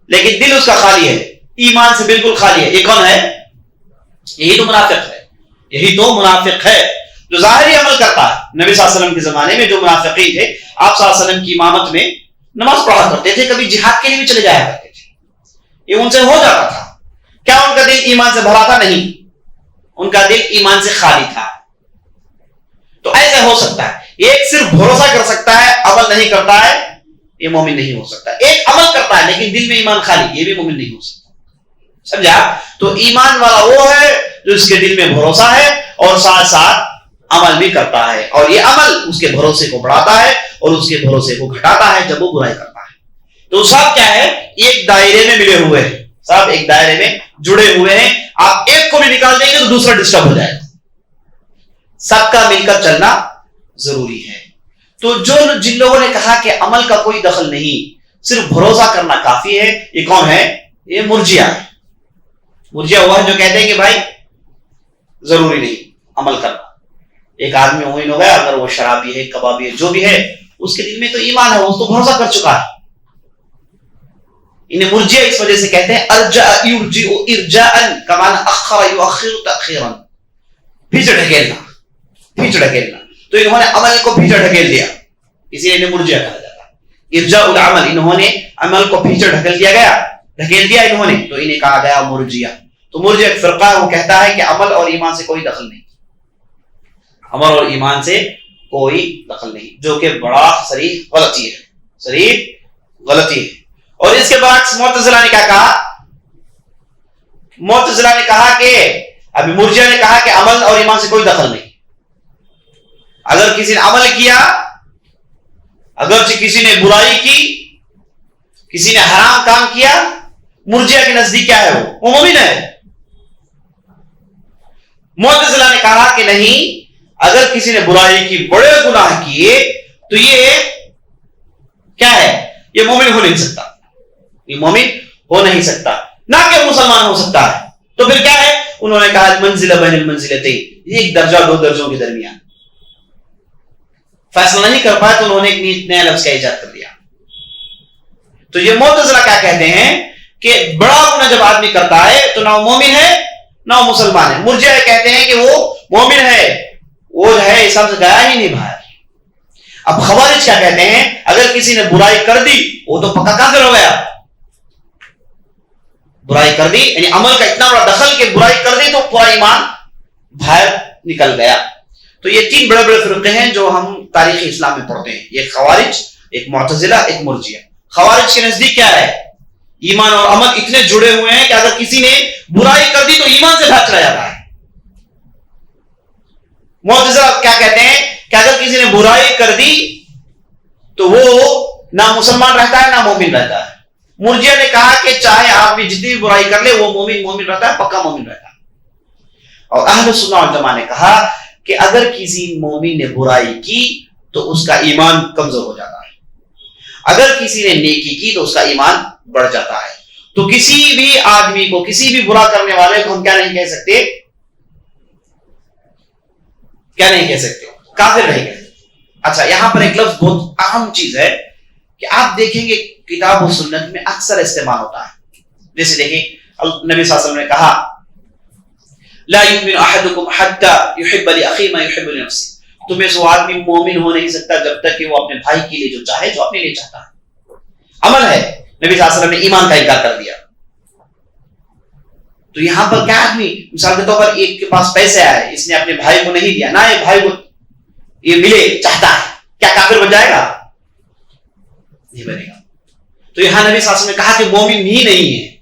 لیکن دل اس کا خالی ہے، ایمان سے بالکل خالی ہے، یہ کون ہے؟ یہی تو منافق ہے، یہی تو منافق ہے جو ظاہری عمل کرتا ہے۔ نبی صلی اللہ علیہ وسلم کے زمانے میں جو منافقین تھے، آپ صلی اللہ علیہ وسلم کی امامت میں نماز پڑھا کرتے تھے، کبھی جہاد کے لیے بھی چلے جایا کرتے تھے، یہ ان سے ہو جاتا تھا۔ کیا ان کا دل ایمان سے بھرا تھا؟ نہیں، ان کا دل ایمان سے خالی تھا۔ تو ایسے ہو سکتا ہے، ایک صرف بھروسہ کر سکتا ہے، عمل نہیں کرتا ہے، یہ مومن نہیں ہو سکتا۔ ایک عمل کرتا ہے لیکن دل میں ایمان خالی، یہ بھی مومن نہیں ہو سکتا۔ سمجھا؟ تو ایمان والا وہ ہے جو اس کے دل میں بھروسہ ہے اور ساتھ ساتھ عمل بھی کرتا ہے، اور یہ عمل اس کے بھروسے کو بڑھاتا ہے اور اس کے بھروسے کو گھٹاتا ہے جب وہ برائی کرتا ہے۔ تو سب کیا ہے؟ ایک دائرے میں ملے ہوئے ہیں، سب ایک دائرے میں جڑے ہوئے ہیں۔ آپ ایک کو بھی نکال دیں گے تو دوسرا ڈسٹرب ہو جائے گا، سب کا مل کر چلنا ضروری ہے۔ تو جن لوگوں نے کہا کہ عمل کا کوئی دخل نہیں، صرف بھروسہ کرنا کافی ہے، یہ کون ہے؟ یہ مرجیہ ہے۔ مرجیہ ہوا ہے جو کہتے ہیں کہ بھائی ضروری نہیں عمل کرنا۔ ایک آدمی مومن ہو گیا، اگر وہ شرابی ہے، کبابی ہے، جو بھی ہے، اس کے دل میں تو ایمان ہے، وہ تو بھروسہ کر چکا ہے۔ انہیں مرجیہ اس وجہ سے کہتے ہیں ارجاء یرجئ ارجاء، کمعنی اخر یؤخر تاخیرا، پیچھے ڈھکیلنا، پیچھے ڈھکیلنا۔ تو انہوں نے عمل کو پیچھے ڈھکیل دیا، اسی لیے انہیں مرجیہ کہا جاتا ہے۔ ارجاء العمل، انہوں نے عمل کو پیچھے ڈھکیل دیا انہوں نے، تو انہیں کہا گیا مرجیہ۔ تو مرجیہ ایک فرقہ ہے، وہ کہتا ہے کہ عمل اور ایمان سے کوئی دخل نہیں، عمل اور ایمان سے کوئی دخل نہیں، جو کہ بڑا صریح غلطی ہے، صریح غلطی ہے۔ اور اس کے برعکس معتزلہ نے کیا کہا؟ معتزلہ نے کہا کہ ابھی مرجیہ نے کہا کہ عمل اور ایمان سے کوئی دخل نہیں۔ اگر کسی نے عمل کیا، اگرچہ کسی نے برائی کی، کسی نے حرام کام کیا، مرجیہ کے نزدیک کیا ہے؟ وہ مومن ہے۔ معتزلہ نے کہا کہ نہیں، اگر کسی نے برائی کی، بڑے گناہ کیے، تو یہ کیا ہے؟ یہ مومن ہو نہیں سکتا، یہ مومن ہو نہیں سکتا، نہ کہ مسلمان ہو سکتا ہے۔ تو پھر کیا ہے؟ انہوں نے کہا منزلہ بین المنزلتین، ایک درجہ دو درجوں کے درمیان، فیصلہ نہیں کر پائے تو انہوں نے ایک نیا لفظ کا ایجاد کر دیا۔ تو یہ معتزلہ کیا کہتے ہیں کہ بڑا گناہ جب آدمی کرتا ہے تو نہ وہ مومن ہے نہ وہ مسلمان ہے۔ مرجئہ کہتے ہیں کہ وہ مومن ہے، وہ جو ہے اسلام سے گیا ہی نہیں باہر۔ اب خوارج کیا کہتے ہیں؟ اگر کسی نے برائی کر دی وہ تو پکا کافر ہو گیا، برائی کر دی یعنی عمل کا اتنا بڑا دخل کہ برائی کر دی تو پورا ایمان باہر نکل گیا۔ تو یہ تین بڑے بڑے فرقے ہیں جو ہم تاریخ اسلام میں پڑھتے ہیں، یہ خوارج، ایک معتزلہ، ایک مرجیہ. خوارج کے نزدیک کیا ہے؟ ایمان اور عمل اتنے جڑے ہوئے ہیں کہ اگر کسی نے برائی کر دی تو ایمان سے بھاگ چلا جاتا ہے. معتزلہ کیا کہتے ہیں کہ اگر کسی نے برائی کر دی تو وہ نہ مسلمان رہتا ہے نہ مومن رہتا ہے. مرجیہ نے کہا کہ چاہے آدمی جتنی بھی برائی کر لے وہ مومن رہتا ہے، پکا مومن رہتا ہے. اور اہل سنت والجماعہ نے کہا کہ اگر کسی مومن نے برائی کی تو اس کا ایمان کمزور ہو جاتا ہے، اگر کسی نے نیکی کی تو اس کا ایمان بڑھ جاتا ہے. تو کسی بھی آدمی کو، کسی بھی برا کرنے والے کو ہم کیا نہیں کہہ سکتے؟ کیا نہیں کہہ سکتے؟ کافر نہیں کہہ سکتے. اچھا، یہاں پر ایک لفظ بہت اہم چیز ہے کہ آپ دیکھیں گے کتاب و سنت میں اکثر استعمال ہوتا ہے. جیسے دیکھیں نبی صلی اللہ علیہ وسلم نے کہا لا یؤمن احدکم حتی یحب لاخیہ ما یحب لنفسہ. تمہیں سے وہ آدمی مومن ہو نہیں سکتا جب تک کہ وہ اپنے بھائی کے لیے جو چاہے جو اپنے لیے چاہتا ہے. عمل ہے. نبی صلی اللہ علیہ وسلم نے ایمان کا انکار کر دیا. تو یہاں پر کیا آدمی مثال کے طور پر ایک کے پاس پیسے آئے، اس نے اپنے بھائی کو نہیں دیا، نہ یہ بھائی کو یہ ملے چاہتا ہے، کیا کافر بن جائے گا؟ نہیں بنے گا. تو یہاں نبی صلی اللہ علیہ وسلم نے کہا کہ مومن ہی نہیں ہے.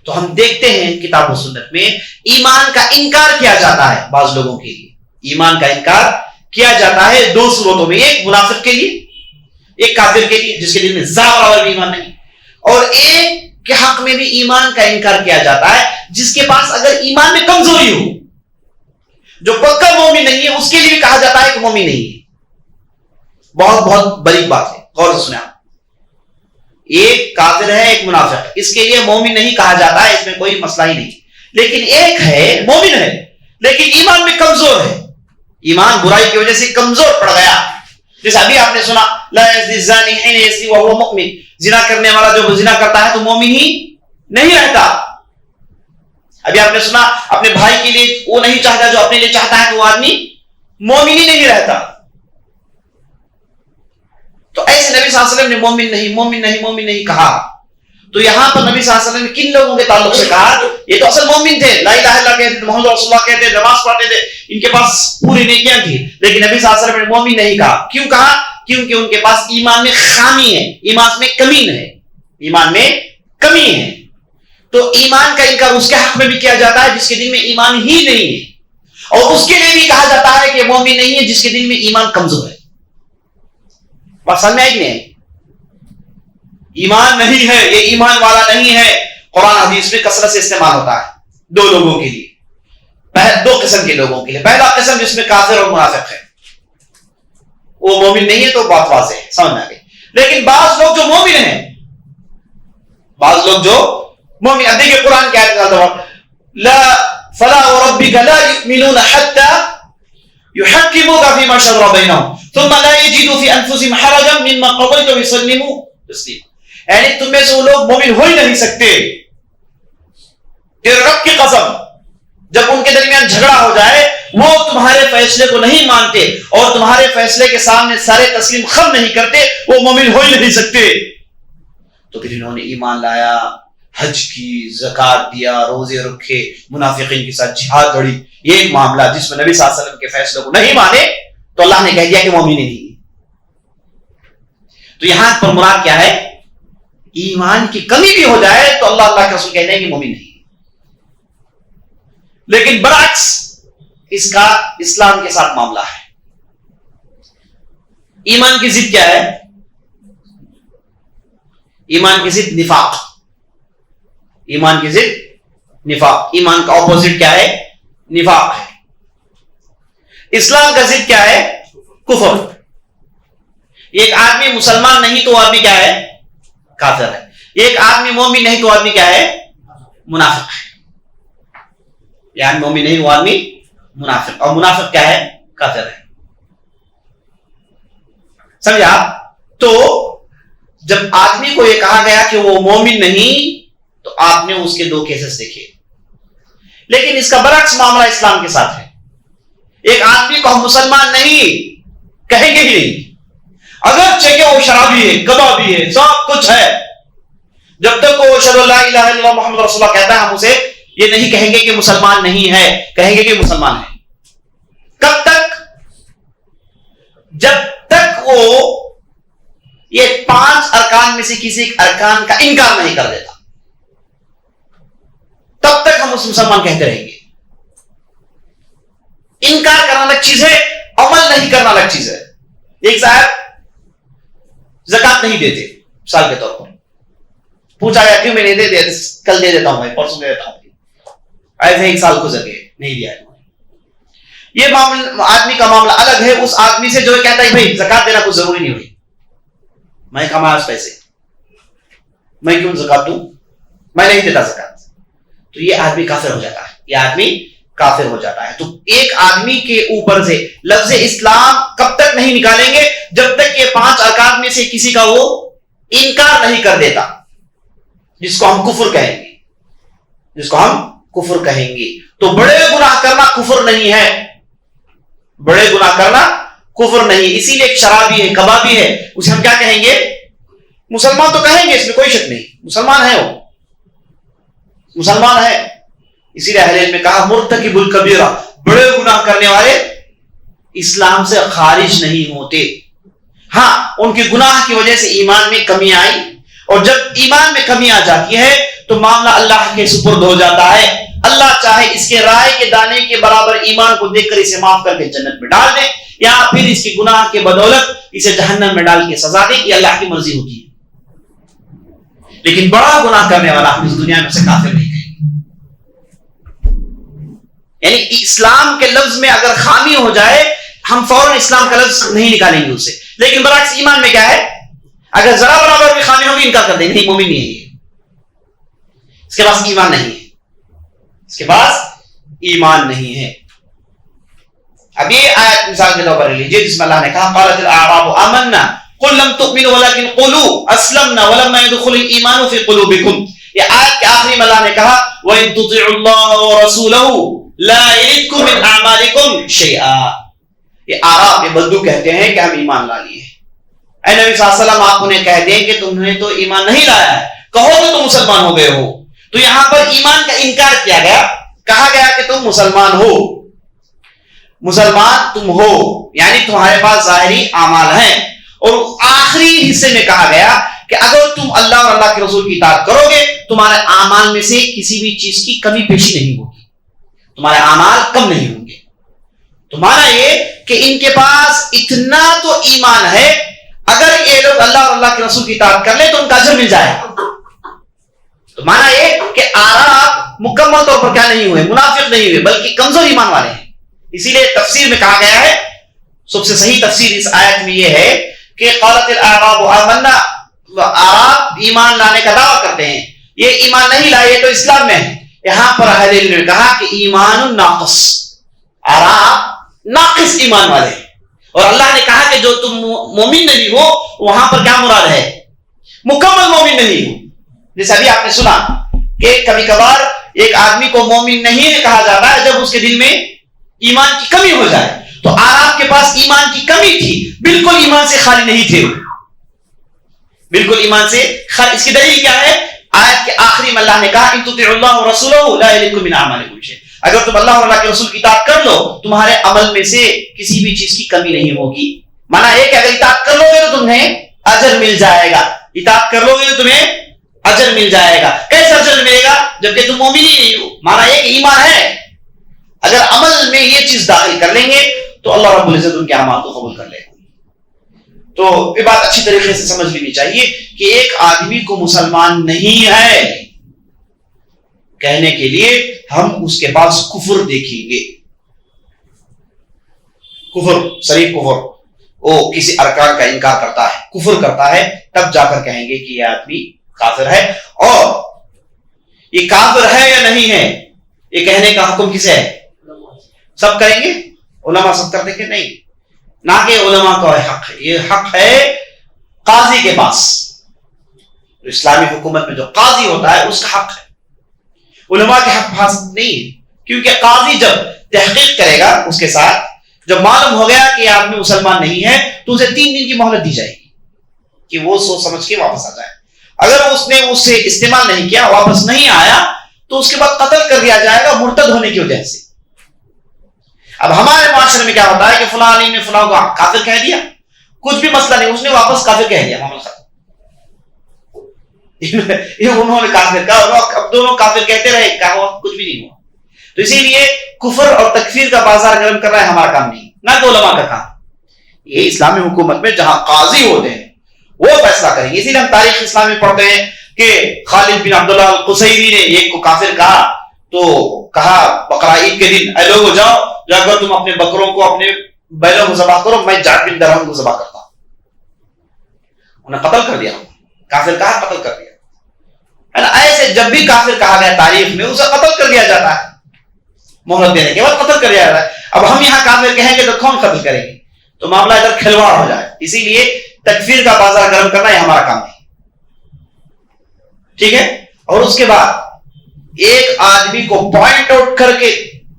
تو ہم دیکھتے ہیں کتاب و سنت میں ایمان کا انکار کیا جاتا ہے. بعض لوگوں کے لیے ایمان کا انکار کیا جاتا ہے دو صورتوں میں، ایک منافق کے لیے، ایک کافر کے لیے جس کے دل میں ذرہ برابر بھی ایمان نہیں، اور ایک کے حق میں بھی ایمان کا انکار کیا جاتا ہے جس کے پاس اگر ایمان میں کمزوری ہو، جو پکا مومن نہیں ہے اس کے لیے بھی کہا جاتا ہے کہ مومن نہیں ہے. بہت بڑی بات ہے، غور سے سنیں آپ. ایک کافر ہے، ایک منافق ہے، اس کے لیے مومن نہیں کہا جاتا ہے، اس میں کوئی مسئلہ ہی نہیں. لیکن ایک ہے مومن ہے لیکن ایمان میں کمزور ہے، ایمان برائی کی وجہ سے کمزور پڑ گیا. جیسے ابھی آپ نے سنا لا یزنی الزانی حین یزنی وهو مؤمن، زنا کرنے والا جو زنا کرتا ہے تو مومن ہی نہیں رہتا. ابھی آپ نے سنا اپنے بھائی کے لیے وہ نہیں چاہتا جو اپنے لیے چاہتا ہے تو وہ آدمی مومن ہی نہیں رہتا. تو ایسے نبی صلی اللہ علیہ وسلم نے مومن نہیں کہا. تو یہاں پر نبی صلی اللہ علیہ وسلم نے کن لوگوں کے تعلق سے کہا؟ یہ تو اصل مومن تھے، لا الہ الا اللہ کہتے تھے، محمد رسول اللہ کہتے تھے، نماز پڑھتے تھے، ان کے پاس پوری نیکیاں تھی، لیکن نبی صلی اللہ علیہ وسلم نے مومن نہیں کہا. کیوں کہا؟ کیونکہ ان کے پاس ایمان میں خامی ہے، ایمان میں کمی ہے، ایمان میں کمی ہے. تو ایمان کا انکار اس کے حق میں بھی کیا جاتا ہے جس کے دل میں ایمان ہی نہیں ہے، اور اس کے لیے بھی کہا جاتا ہے کہ مومن نہیں ہے جس کے دل میں ایمان کمزور ہے. بات سمجھ میں آئی کہ نہیں؟ ایمان نہیں ہے، یہ ایمان والا نہیں ہے. قرآن حدیث میں کثرت سے استعمال ہوتا ہے دو لوگوں کے لیے، دو قسم کے لوگوں کے لیے. پہلا قسم جس میں کافر اور منافق ہے، وہ مومن نہیں ہے تو بات واضح ہے، سمجھ میں آ گئی. لیکن بعض لوگ جو مومن ہیں، بعض لوگ جو مومن، اب دیکھیے قرآن کیا ہے، لا فلا وربک لا یؤمنون حتی یحکموک فیما شجر بینہم ثم لا یجدوا فی انفسہم حرجا مما قضیت ویسلموا تسلیما. یعنی تم میں سے وہ لوگ مومن ہو ہی نہیں سکتے، تیرے رب کی قسم، جب ان کے درمیان جھگڑا ہو جائے وہ تمہارے فیصلے کو نہیں مانتے اور تمہارے فیصلے کے سامنے سارے تسلیم خم نہیں کرتے، وہ مومن ہو ہی نہیں سکتے. تو پھر انہوں نے ایمان لایا، حج کی، زکات دیا، روزے رکھے، منافقین کے ساتھ جہاد لڑی، یہ ایک معاملہ جس میں نبی صلی اللہ علیہ وسلم کے فیصلے کو نہیں مانے تو اللہ نے کہہ دیا کہ مومن نہیں ہے. تو یہاں پر مراد کیا ہے؟ ایمان کی کمی بھی ہو جائے تو اللہ کے رسول کہتے ہیں کہ مومن نہیں. لیکن برعکس اس کا اسلام کے ساتھ معاملہ ہے. ایمان کی ضد کیا ہے؟ ایمان کی ضد نفاق. ایمان کی ضد نفاق. ایمان کا اپوزٹ کیا ہے؟ نفاق ہے. اسلام کا ضد کیا ہے؟ کفر. ایک آدمی مسلمان نہیں تو آدمی کیا ہے؟ کافر ہے. ایک آدمی مومن نہیں تو آدمی کیا ہے؟ منافق ہے. یعنی مومن نہیں وہ آدمی منافق، اور منافق کیا ہے؟ کافر ہے. سمجھا؟ تو جب آدمی کو یہ کہا گیا کہ وہ مومن نہیں تو آپ نے اس کے دو کیسز دیکھے. لیکن اس کا برعکس معاملہ اسلام کے ساتھ ہے. ایک آدمی کو ہم مسلمان نہیں کہیں گے ہی نہیں، اگرچہ کہ وہ شرابی ہے، کبابی ہے، سب کچھ ہے، جب تک وہ اشہد ان لا الہ الا اللہ محمد رسول اللہ کہتا ہے ہم اسے یہ نہیں کہیں گے کہ مسلمان نہیں ہے، کہیں گے کہ مسلمان ہے. کب تک؟ جب تک وہ یہ 5 ارکان میں سے کسی ایک ارکان کا انکار نہیں کر دیتا، تب تک ہم اس مسلمان کہتے رہیں گے۔ انکار کرنا الگ چیز ہے، عمل نہیں کرنا الگ چیز ہے۔ ایک صاحب زکات نہیں دیتے مثال کے طور پر، پوچھا گیا کیوں میں نہیں دے دیتا، کل دے دیتا ہوں میں، پرسوں دے دیتا ہوں، ایسے 1 سال گزر گئے نہیں دیا۔ یہ آدمی کا معاملہ الگ ہے اس آدمی سے جو کہتا ہے بھائی زکات دینا کچھ ضروری نہیں ہوئی، میں کمایا اس پیسے، میں کیوں زکات دوں، میں نہیں دیتا زکات، تو یہ آدمی کافر ہو جاتا ہے، یہ آدمی کافر ہو جاتا ہے۔ تو ایک آدمی کے اوپر سے لفظ اسلام کب تک نہیں نکالیں گے جب تک یہ 5 ارکان میں سے کسی کا وہ انکار نہیں کر دیتا، جس کو ہم کفر کہیں گے، جس کو ہم کفر کہیں گے۔ تو بڑے گناہ کرنا کفر نہیں ہے، بڑے گناہ کرنا کفر نہیں، اسی لیے ایک شرابی ہے، کبابی ہے، اسے ہم کیا کہیں گے؟ مسلمان تو کہیں گے، اس میں کوئی شک نہیں، مسلمان ہے، وہ مسلمان ہے۔ اسی لیے اہل علم نے کہا مرتکب الکبیرہ، بڑے گناہ کرنے والے اسلام سے خارج نہیں ہوتے، ہاں ان کے گناہ کی وجہ سے ایمان میں کمی آئی، اور جب ایمان میں کمی آ جاتی ہے تو معاملہ اللہ کے سپرد ہو جاتا ہے۔ اللہ چاہے اس کے رائے کے دانے کے برابر ایمان کو دیکھ کر اسے معاف کر کے جنت میں ڈال دے، یا پھر اس کی گناہ کے بدولت اسے جہنم میں ڈال کے سزا دے، یہ اللہ کی مرضی ہوتی ہے۔ لیکن بڑا گناہ کرنے والا ہم اس دنیا میں سے کافر نہیں کہیں گے۔ یعنی اسلام کے لفظ میں اگر خامی ہو جائے ہم فوراً اسلام کا لفظ نہیں نکالیں گے اس سے، لیکن برعکس ایمان میں کیا ہے، اگر ذرا برابر بھی خامی ہوگی انکار کر دیں گے، نہیں مومن نہیں ہے یہ، اس کے پاس ایمان نہیں ہے، اس کے پاس ایمان نہیں ہے۔ اب یہ آیت مثال کے طور پر لیجیے جس میں اللہ نے کہا قالت الاعراب آمنا قل لم تؤمنوا ولكن قولوا اسلمنا ولما يدخل الايمان في قلوبكم، یہ آیت کے آخری میں اللہ نے کہا وَإِن تُطِيعُوا اللَّهَ وَرَسُولَهُ لَا يَلِدْكُم مِّنْ أَعْمَالِكُمْ شَيْئًا۔ یہ اعراب یہ بدو کہتے ہیں کہ ہم ایمان لا لیے، اے نبی صلی اللہ علیہ وسلم آپ انہیں کہہ دیں کہ تم نے تو ایمان نہیں لایا ہے، کہو کہ تم مسلمان ہو گئے ہو۔ تو یہاں پر ایمان کا انکار کیا گیا، کہا گیا کہ تم مسلمان ہو، مسلمان تم ہو، یعنی تمہارے پاس ظاہری اعمال ہیں، اور آخری حصے میں کہا گیا کہ اگر تم اللہ اور اللہ کے رسول کی اطاعت کرو گے تمہارے اعمال میں سے کسی بھی چیز کی کمی پیشی نہیں ہوگی، تمہارے اعمال کم نہیں ہوں گے۔ تو مانا یہ کہ ان کے پاس اتنا تو ایمان ہے اگر یہ لوگ اللہ اور اللہ کے رسول کی اطاعت کر لیں تو ان کا اجر مل جائے گا۔ تو مانا یہ کہ اعراب مکمل طور پر کیا نہیں ہوئے، منافق نہیں ہوئے، بلکہ کمزور ایمان والے ہیں۔ اسی لیے تفسیر میں کہا گیا ہے، سب سے صحیح تفسیر اس آیت میں یہ ہے کہ قالت الاعراب آمنا، اعراب ایمان لانے کا دعویٰ کرتے ہیں، یہ ایمان نہیں لائے، یہ تو اسلام میں ہے۔ یہاں پر اہل علم نے کہا کہ ایمان ناقص، اعراب ناقص ایمان والے ہیں، اور اللہ نے کہا کہ جو تم مومن نہیں ہو وہاں پر کیا مراد ہے، مکمل مومن نہیں ہو۔ جیسے ابھی آپ نے سنا کہ کبھی کبھار ایک آدمی کو مومن نہیں کہا جاتا ہے جب اس کے دل میں ایمان کی کمی ہو جائے، تو اعراب کے پاس ایمان کی کمی تھی، بالکل ایمان سے خالی نہیں تھے، بالکل ایمان سے خالی۔ اس کی دلیل کیا ہے، آیت کے آخری میں اللہ نے کہا ان تطیعوا اللہ ورسولہ لا یلدکم من اعمالکم شیئا، اگر تم اللہ اور اللہ کے رسول کی اطاعت کر لو تمہارے عمل میں سے کسی بھی چیز کی کمی نہیں ہوگی۔ مانا ایک اگر اطاعت کر لو گے تو تمہیں اجر مل جائے گا، اطاعت کر لو گے تو تمہیں اجر مل جائے گا۔ کیسے اجر ملے گا جبکہ تم مومن ہی نہیں ہو؟ مانا یہ کہ ایمان ہے، اگر عمل میں یہ چیز داخل کر لیں گے تو اللہ رب العزت ان کے اعمال کو قبول کر لے گا۔ تو یہ بات اچھی طریقے سے سمجھ لینی چاہیے کہ ایک آدمی کو مسلمان نہیں ہے کہنے کے لیے ہم اس کے پاس کفر دیکھیں گے، کفر، صریح کفر، وہ کسی ارکان کا انکار کرتا ہے، کفر کرتا ہے، تب جا کر کہیں گے کہ یہ آدمی کافر ہے۔ اور یہ کافر ہے یا نہیں ہے یہ کہنے کا حکم کسے ہے؟ سب کریں گے؟ علماء سب کر دیں گے؟ نہیں، نہ کہ علماء کا حق ہے، یہ حق ہے قاضی کے پاس، جو اسلامی حکومت میں جو قاضی ہوتا ہے اس کا حق ہے، علماء کے حق پاس نہیں ہے، کیونکہ قاضی جب تحقیق کرے گا اس کے ساتھ جب معلوم ہو گیا کہ یہ آدمی مسلمان نہیں ہے تو اسے 3 دن کی مہلت دی جائے گی کہ وہ سوچ سمجھ کے واپس آ جائے۔ اگر اس نے اس سے استعمال نہیں کیا، واپس نہیں آیا، تو اس کے بعد قتل کر دیا جائے گا مرتد ہونے کی وجہ سے۔ اب ہمارے معاشرے میں کیا ہوتا ہے کہ فلاں عالم نے فلاں کو کافر کہہ دیا، کچھ بھی مسئلہ نہیں, اس نے واپس کافر کہہ دیا, معاملہ ختم. انہوں نے کافر کہا, اب دونوں کافر کہتے رہے, کہا ہوا کچھ بھی نہیں ہوا. تو اسی لیے کفر اور تکفیر کا بازار گرم کرنا ہے ہمارا کام نہیں, نہ کہ علماء کا کام. یہ اسلامی حکومت میں جہاں قاضی ہوتے ہیں وہ فیصلہ کریں گے. اسی لیے ہم تاریخ اسلام میں پڑھتے ہیں کہ خالد بن عبداللہ القصیری نے ایک کو کافر کہا تو کہا بقرعید کے دن, اے لوگو جاؤ, جا کر تم اپنے بکروں کو اپنے بیلوں کو ذبح کرو, میں جعد بن درہم کو ذبح کرتا ہوں. انہیں قتل کر دیا, کافر کہا قتل کر دیا. ایسے جب بھی کافر کہا گیا تاریخ میں اسے قتل کر دیا جاتا ہے, مہلت دینے کے بعد قتل کر دیا جاتا ہے. اب ہم یہاں کافر کہیں گے تو کون قتل کریں گے؟ تو معاملہ ادھر کھلواڑ ہو جائے. اسی لیے تکفیر کا بازار گرم کرنا یہ ہمارا کام نہیں, ٹھیک ہے. اور اس کے بعد ایک آدمی کو پوائنٹ آؤٹ کر کے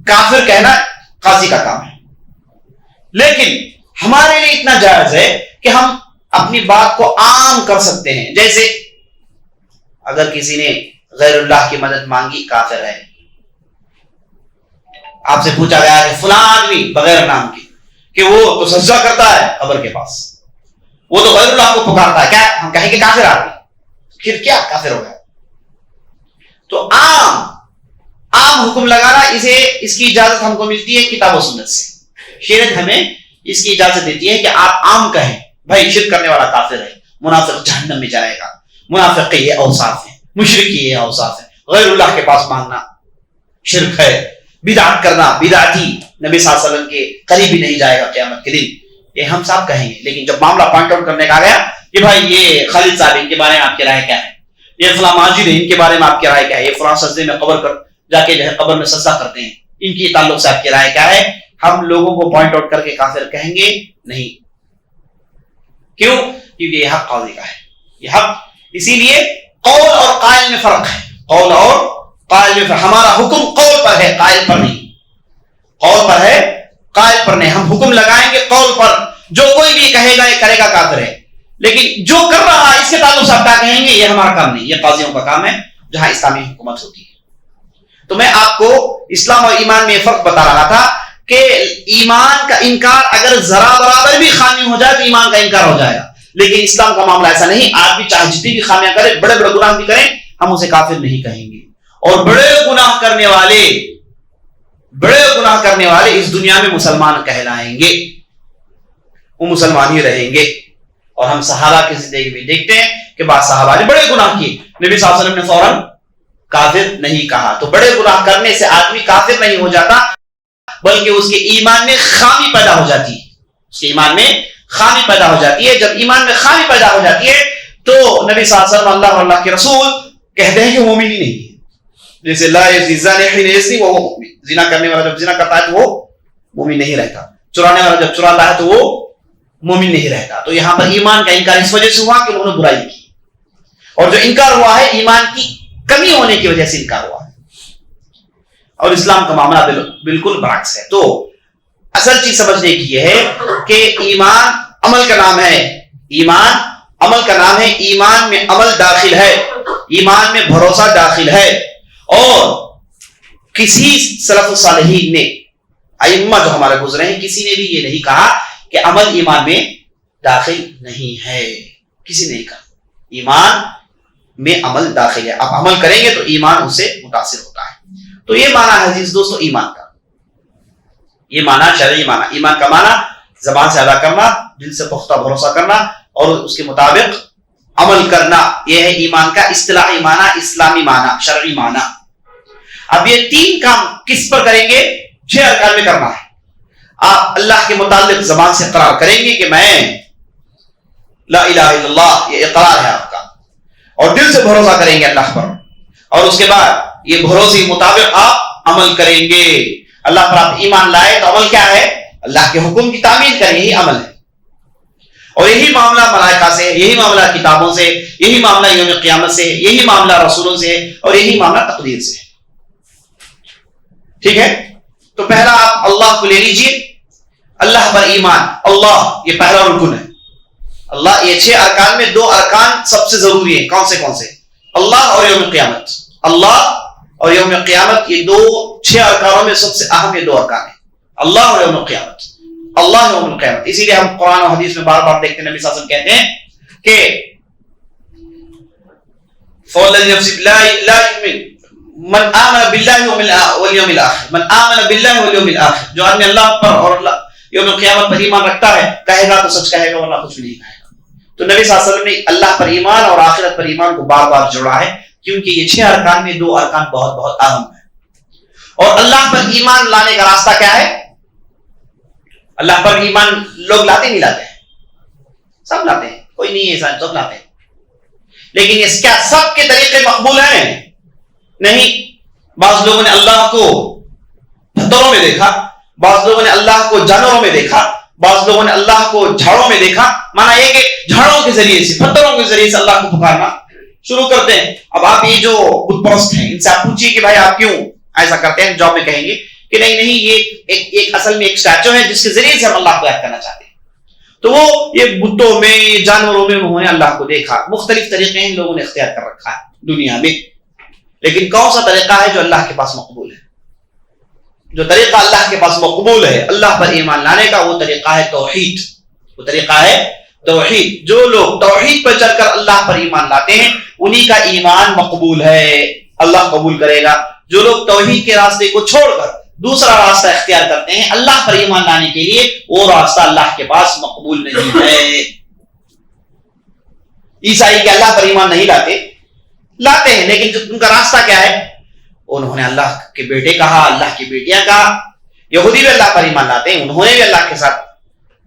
کافر کہنا قاضی کا کام ہے, لیکن ہمارے لیے اتنا جائز ہے کہ ہم اپنی بات کو عام کر سکتے ہیں. جیسے اگر کسی نے غیر اللہ کی مدد مانگی, کافر ہے, آپ سے پوچھا گیا کہ فلاں آدمی بغیر نام کی کہ وہ تو سجدہ کرتا ہے قبر کے پاس, وہ تو غیر اللہ کو پکارتا ہے, کیا ہم کہیں کہ کافر آدمی, پھر کیا کافر ہو گیا؟ تو عام حکم لگانا, اس کی اجازت ہم کو ملتی ہے کتاب و سنت سے. شریعت ہمیں اس کی اجازت دیتی ہے کہ آپ عام کہیں بھائی شرک کرنے والا کافر ہے, منافق جہنم میں جائے گا, منافق کے یہ اوصاف ہیں, مشرک کے یہ اوصاف ہیں, غیر اللہ کے پاس مانگنا شرک ہے, بدعت کرنا بدعتی, نبی صلی اللہ علیہ وسلم کے قریب بھی نہیں جائے گا قیامت کے دن, یہ ہم صاحب کہیں گے. لیکن جب معاملہ پوائنٹ آؤٹ کرنے کا آ گیا کہ بھائی یہ خالد صاحب ان کے بارے میں آپ کی رائے کیا ہے, یہ فلاں ماجد ہے ان کے بارے میں آپ کی رائے کیا ہے, یہ فلاں سجدے میں قبر کر جا کے جو ہے قبر میں سجدہ کرتے ہیں, ان کی تعلق سے آپ کی رائے کیا ہے, ہم لوگوں کو پوائنٹ آؤٹ کر کے کافر کہیں گے نہیں. کیوں؟ کیونکہ یہ حق قاضی کا ہے, یہ حق. اسی لیے قول اور قائل میں فرق ہے, قول اور قائل میں فرق. ہمارا حکم قول پر ہے, قائل پر نہیں. قول پر ہے, قائل پر نہیں. ہم حکم لگائیں گے قول پر, جو کوئی بھی کہے گا یہ کرے گا کافر ہے, لیکن جو کر رہا ہے اس کے تعلق سے آپ کیا کہیں گے, یہ ہمارا کام نہیں, یہ قاضیوں کا کام ہے جہاں اسلامی حکومت ہوتی ہے. تو میں آپ کو اسلام اور ایمان میں یہ فرق بتا رہا تھا کہ ایمان کا انکار اگر ذرا برابر بھی خامی ہو جائے تو ایمان کا انکار ہو جائے گا, لیکن اسلام کا معاملہ ایسا نہیں. آدمی چاہے جتنی بھی خامیاں کرے, بڑے بڑے گناہ بھی کریں, ہم اسے کافر نہیں کہیں گے. اور بڑے گناہ کرنے والے اس دنیا میں مسلمان کہلائیں گے, وہ مسلمان ہی رہیں گے. اور ہم صحابہ کی زندگی میں دیکھتے ہیں کہ بعض صحابہ نے بڑے گناہ کیے, نبی صلی اللہ علیہ وسلم نے فوراً کافر نہیں کہا. تو بڑے گناہ کرنے سے آدمی کافر نہیں ہو جاتا, بلکہ اس کے ایمان میں خامی پیدا ہو جاتی ہے. اس کے ایمان میں خامی پیدا ہو جاتی ہے. جب ایمان میں خامی پیدا ہو جاتی ہے تو نبی صلی اللہ علیہ وسلم, اللہ اور اللہ کے رسول کہتے ہیں کہ مومن ہی نہیں ہے. جیسے لا یزنی الزانی حین یزنی وهو مؤمن, زنا کرنے والا جب زنا کرتا ہے تو وہ مومن نہیں رہتا, چرانے والا جب چراتا ہے تو وہ مومن نہیں رہتا. تو یہاں پر ایمان کا انکار اس وجہ سے ہوا کہ انہوں نے برائی کی, اور جو انکار ہوا ہے ایمان کی کمی ہونے کی وجہ سے انکار ہوا ہے. اور اسلام کا معاملہ بالکل برعکس ہے. تو اصل چیز سمجھنے کی یہ ہے کہ ایمان عمل کا نام ہے, ایمان عمل کا نام ہے. ایمان میں عمل داخل ہے, ایمان میں بھروسہ داخل ہے. اور کسی سلف الصالحین نے, ائمہ جو ہمارے گزرے ہیں, کسی نے بھی یہ نہیں کہا کہ عمل ایمان میں داخل نہیں ہے. کسی نے نہیں کہا ایمان میں عمل داخل ہے. آپ عمل کریں گے تو ایمان اس سے متاثر ہوتا ہے. تو یہ معنی ہے عزیز دوستو ایمان کا, یہ معنی شرعی معنی. ایمان کا معنی زبان سے ادا کرنا, دل سے پختہ بھروسہ کرنا اور اس کے مطابق عمل کرنا, یہ ہے ایمان کا اصطلاحی معنی, اسلامی معنی, شرعی معنی. اب یہ تین کام کس پر کریں گے؟ 6 ارکان میں کرنا ہے. آپ اللہ کے متعلق زبان سے اقرار کریں گے کہ میں لا الہ الا اللہ, یہ اقرار ہے آپ کا, اور دل سے بھروسہ کریں گے اللہ پر, اور اس کے بعد یہ بھروسے کے مطابق آپ عمل کریں گے. اللہ پر آپ ایمان لائے تو عمل کیا ہے؟ اللہ کے حکم کی تعمیل کریں, یہی عمل ہے. اور یہی معاملہ ملائکہ سے, یہی معاملہ کتابوں سے, یہی معاملہ یوم قیامت سے, یہی معاملہ رسولوں سے, اور یہی معاملہ تقدیر سے. ٹھیک ہے؟ تو پہلا آپ اللہ کو لے لیجئے, اللہ پر ایمان. اللہ یہ پہلا رکن ہے. اللہ, یہ 6 ارکان میں 2 ارکان سب سے ضروری ہیں. کون سے؟ اللہ اور یوم قیامت. اللہ اور یوم قیامت, یہ 6 ارکانوں میں سب سے اہم یہ 2 ارکان ہیں, اللہ اور یوم قیامت. اللہ یوم القیامت. اسی لیے ہم قرآن و حدیث میں بار بار دیکھتے ہیں نبی صلی اللہ علیہ وسلم کہتے ہیں کہ فوالذی نفسی لا یؤمن من آمن باللہ والیوم الآخر، من آمن باللہ والیوم الآخر، جو آدمی اللہ پر اور یوم القیامت پر ایمان رکھتا ہے کہے گا تو سچ کہے گا ورنہ کچھ بھی نہیں کہے گا. تو نبی صلی اللہ علیہ وسلم نے اللہ پر ایمان اور آخرت پر ایمان کو بار بار جوڑا ہے، کیونکہ یہ 6 ارکان میں 2 ارکان بہت بہت اہم ہیں. اور اللہ پر ایمان لانے کا راستہ کیا ہے؟ اللہ پر ایمان لوگ لاتے نہیں لاتے ہیں، سب لاتے ہیں، کوئی نہیں ہے سب لاتے ہیں، لیکن اس کیا سب کے طریقے مقبول ہیں؟ نہیں. بعض لوگوں نے اللہ کو پتھروں میں دیکھا، بعض لوگوں نے اللہ کو جانوروں میں دیکھا، بعض لوگوں نے اللہ کو جھاڑوں میں دیکھا. مانا یہ کہ جھاڑوں کے ذریعے سے، پتھروں کے ذریعے سے اللہ کو پکارنا شروع کرتے ہیں. اب آپ یہ جو بت پرست ہیں ان سے آپ پوچھیے کہ بھائی آپ کیوں ایسا کرتے ہیں؟ جواب میں کہیں گے کہ نہیں یہ ایک اصل میں ایک اسٹیچو ہے جس کے ذریعے سے ہم اللہ کو یاد کرنا چاہتے ہیں. تو وہ یہ بتوں میں، یہ جانوروں میں انہوں نے اللہ کو دیکھا. مختلف طریقے ان لوگوں نے اختیار کر رکھا ہے دنیا میں، لیکن کون سا طریقہ ہے جو اللہ کے پاس مقبول ہے؟ جو طریقہ اللہ کے پاس مقبول ہے اللہ پر ایمان لانے کا، وہ طریقہ ہے توحید. وہ طریقہ ہے توحید. جو لوگ توحید پر چل کر اللہ پر ایمان لاتے ہیں انہی کا ایمان مقبول ہے، اللہ قبول کرے گا. جو لوگ توحید کے راستے کو چھوڑ کر دوسرا راستہ اختیار کرتے ہیں اللہ پر ایمان لانے کے لیے، وہ راستہ اللہ کے پاس مقبول نہیں ہے. عیسائی کے اللہ پر ایمان نہیں لاتے ہیں، لیکن ان کا راستہ کیا ہے؟ انہوں نے اللہ کے بیٹے کہا، اللہ کی بیٹیاں کہا. یہودی بھی اللہ پر ایمان لاتے ہیں، انہوں نے بھی اللہ کے ساتھ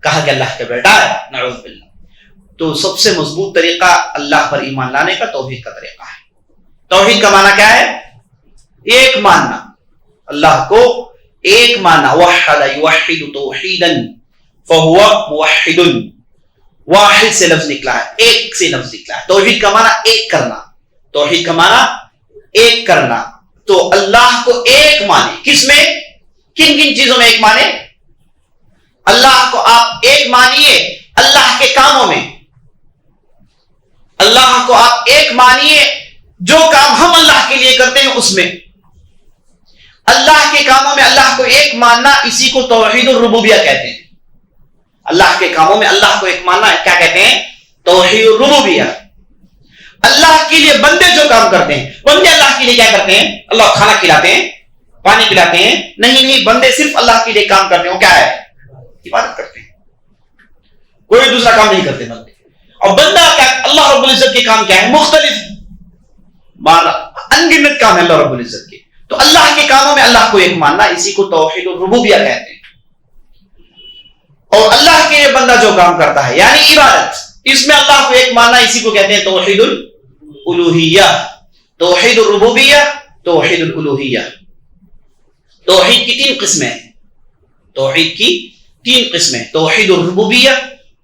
کہا کہ اللہ کا بیٹا ہے، نعوذ باللہ. تو سب سے مضبوط طریقہ اللہ پر ایمان لانے کا توحید کا طریقہ ہے. توحید کا معنی کیا ہے؟ ایک ماننا، اللہ کو ایک ماننا. وحد یوحد توحیدا فهو موحد. واحد سے لفظ نکلا ہے، ایک سے لفظ نکلا ہے. توحید کا معنی ایک کرنا، توحید کا معنی ایک کرنا. تو اللہ کو ایک مانے، کس میں؟ کن کن چیزوں میں ایک مانے؟ اللہ کو آپ ایک مانیے اللہ کے کاموں میں. اللہ کو آپ ایک مانیے جو کام ہم اللہ کے لیے کرتے ہیں اس میں. اللہ کے کاموں میں اللہ کو ایک ماننا، اسی کو توحید الربوبیہ کہتے ہیں. اللہ کے کاموں میں اللہ کو ایک ماننا کیا کہتے ہیں؟ توحید الربوبیہ. اللہ کے لیے بندے جو کام کرتے ہیں، بندے اللہ کے لیے کیا کرتے ہیں؟ اللہ کھانا کھلاتے ہیں، پانی پلاتے ہیں؟ نہیں، بندے صرف اللہ کے لیے کام کرتے ہیں. وہ کیا ہے؟ عبادت کرتے ہیں، کوئی دوسرا کام نہیں کرتے بندے. اور بندہ کیا؟ اللہ رب العزت کے کام کیا ہے؟ مختلف انگنت کام ہے اللہ رب العزت کے. تو اللہ کے کاموں میں اللہ کو ایک ماننا، اسی کو توحید الربوبیہ کہتے ہیں. اور اللہ کے لیے بندہ جو کام کرتا ہے یعنی عبادت، اس میں اللہ کو ایک ماننا، اسی کو کہتے ہیں توحید الالوہیہ. توحید الربوبیہ، توحید الالوہیہ. توحید کی 3 قسمیں ہیں. توحید کی 3 قسمیں: توحید الربوبیہ،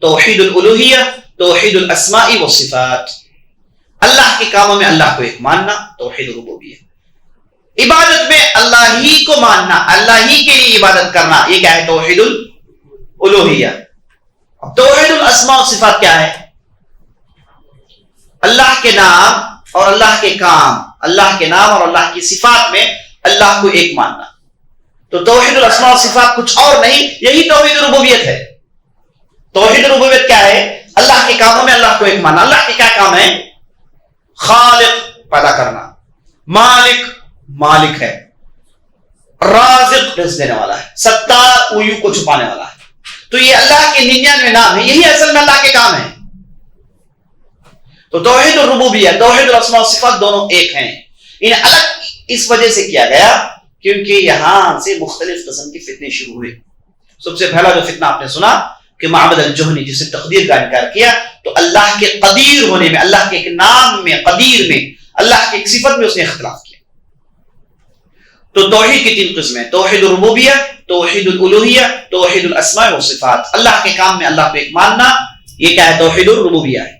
توحید الالوہیہ، توحید الاسماء والصفات. اللہ کے کاموں میں اللہ کو ایک ماننا، توحید الربوبیہ. عبادت میں اللہ ہی کو ماننا، اللہ ہی کے لیے عبادت کرنا، یہ کیا ہے؟ توحید الالوہیہ. توحید الاسماء والصفات کیا ہے؟ اللہ کے نام اور اللہ کے کام، اللہ کے نام اور اللہ کی صفات میں اللہ کو ایک ماننا. تو توحید الاسماء والصفات کچھ اور نہیں، یہی توحید الربوبیت ہے. توحید الربوبیت کیا ہے؟ اللہ کے کاموں میں اللہ کو ایک ماننا. اللہ کے کیا کام ہے؟ خالق، پیدا کرنا، مالک ہے، رازق، رزق دینے والا ہے، ستار، عیوب کو چھپانے والا ہے. تو یہ اللہ کے 99 نام ہیں، یہی اصل میں اللہ کے کام ہیں. تو توحید الربوبیہ، توحید الاسماء والصفات دونوں ایک ہیں. انہیں الگ اس وجہ سے کیا گیا کیونکہ یہاں سے مختلف قسم کی فتنے شروع ہوئے. سب سے پہلا جو فتنہ آپ نے سنا کہ معبد الجہنی جس نے تقدیر کا انکار کیا، تو اللہ کے قدیر ہونے میں، اللہ کے ایک نام میں، قدیر میں، اللہ کی ایک صفت میں اس نے اختلاف کیا. تو توحید کی 3 قسمیں: توحید الربوبیہ، توحید الالوہیہ، توحید الاسماء والصفات. اللہ کے کام میں اللہ کو ایک ماننا، یہ کیا ہے؟ توحید الربوبیہ ہے.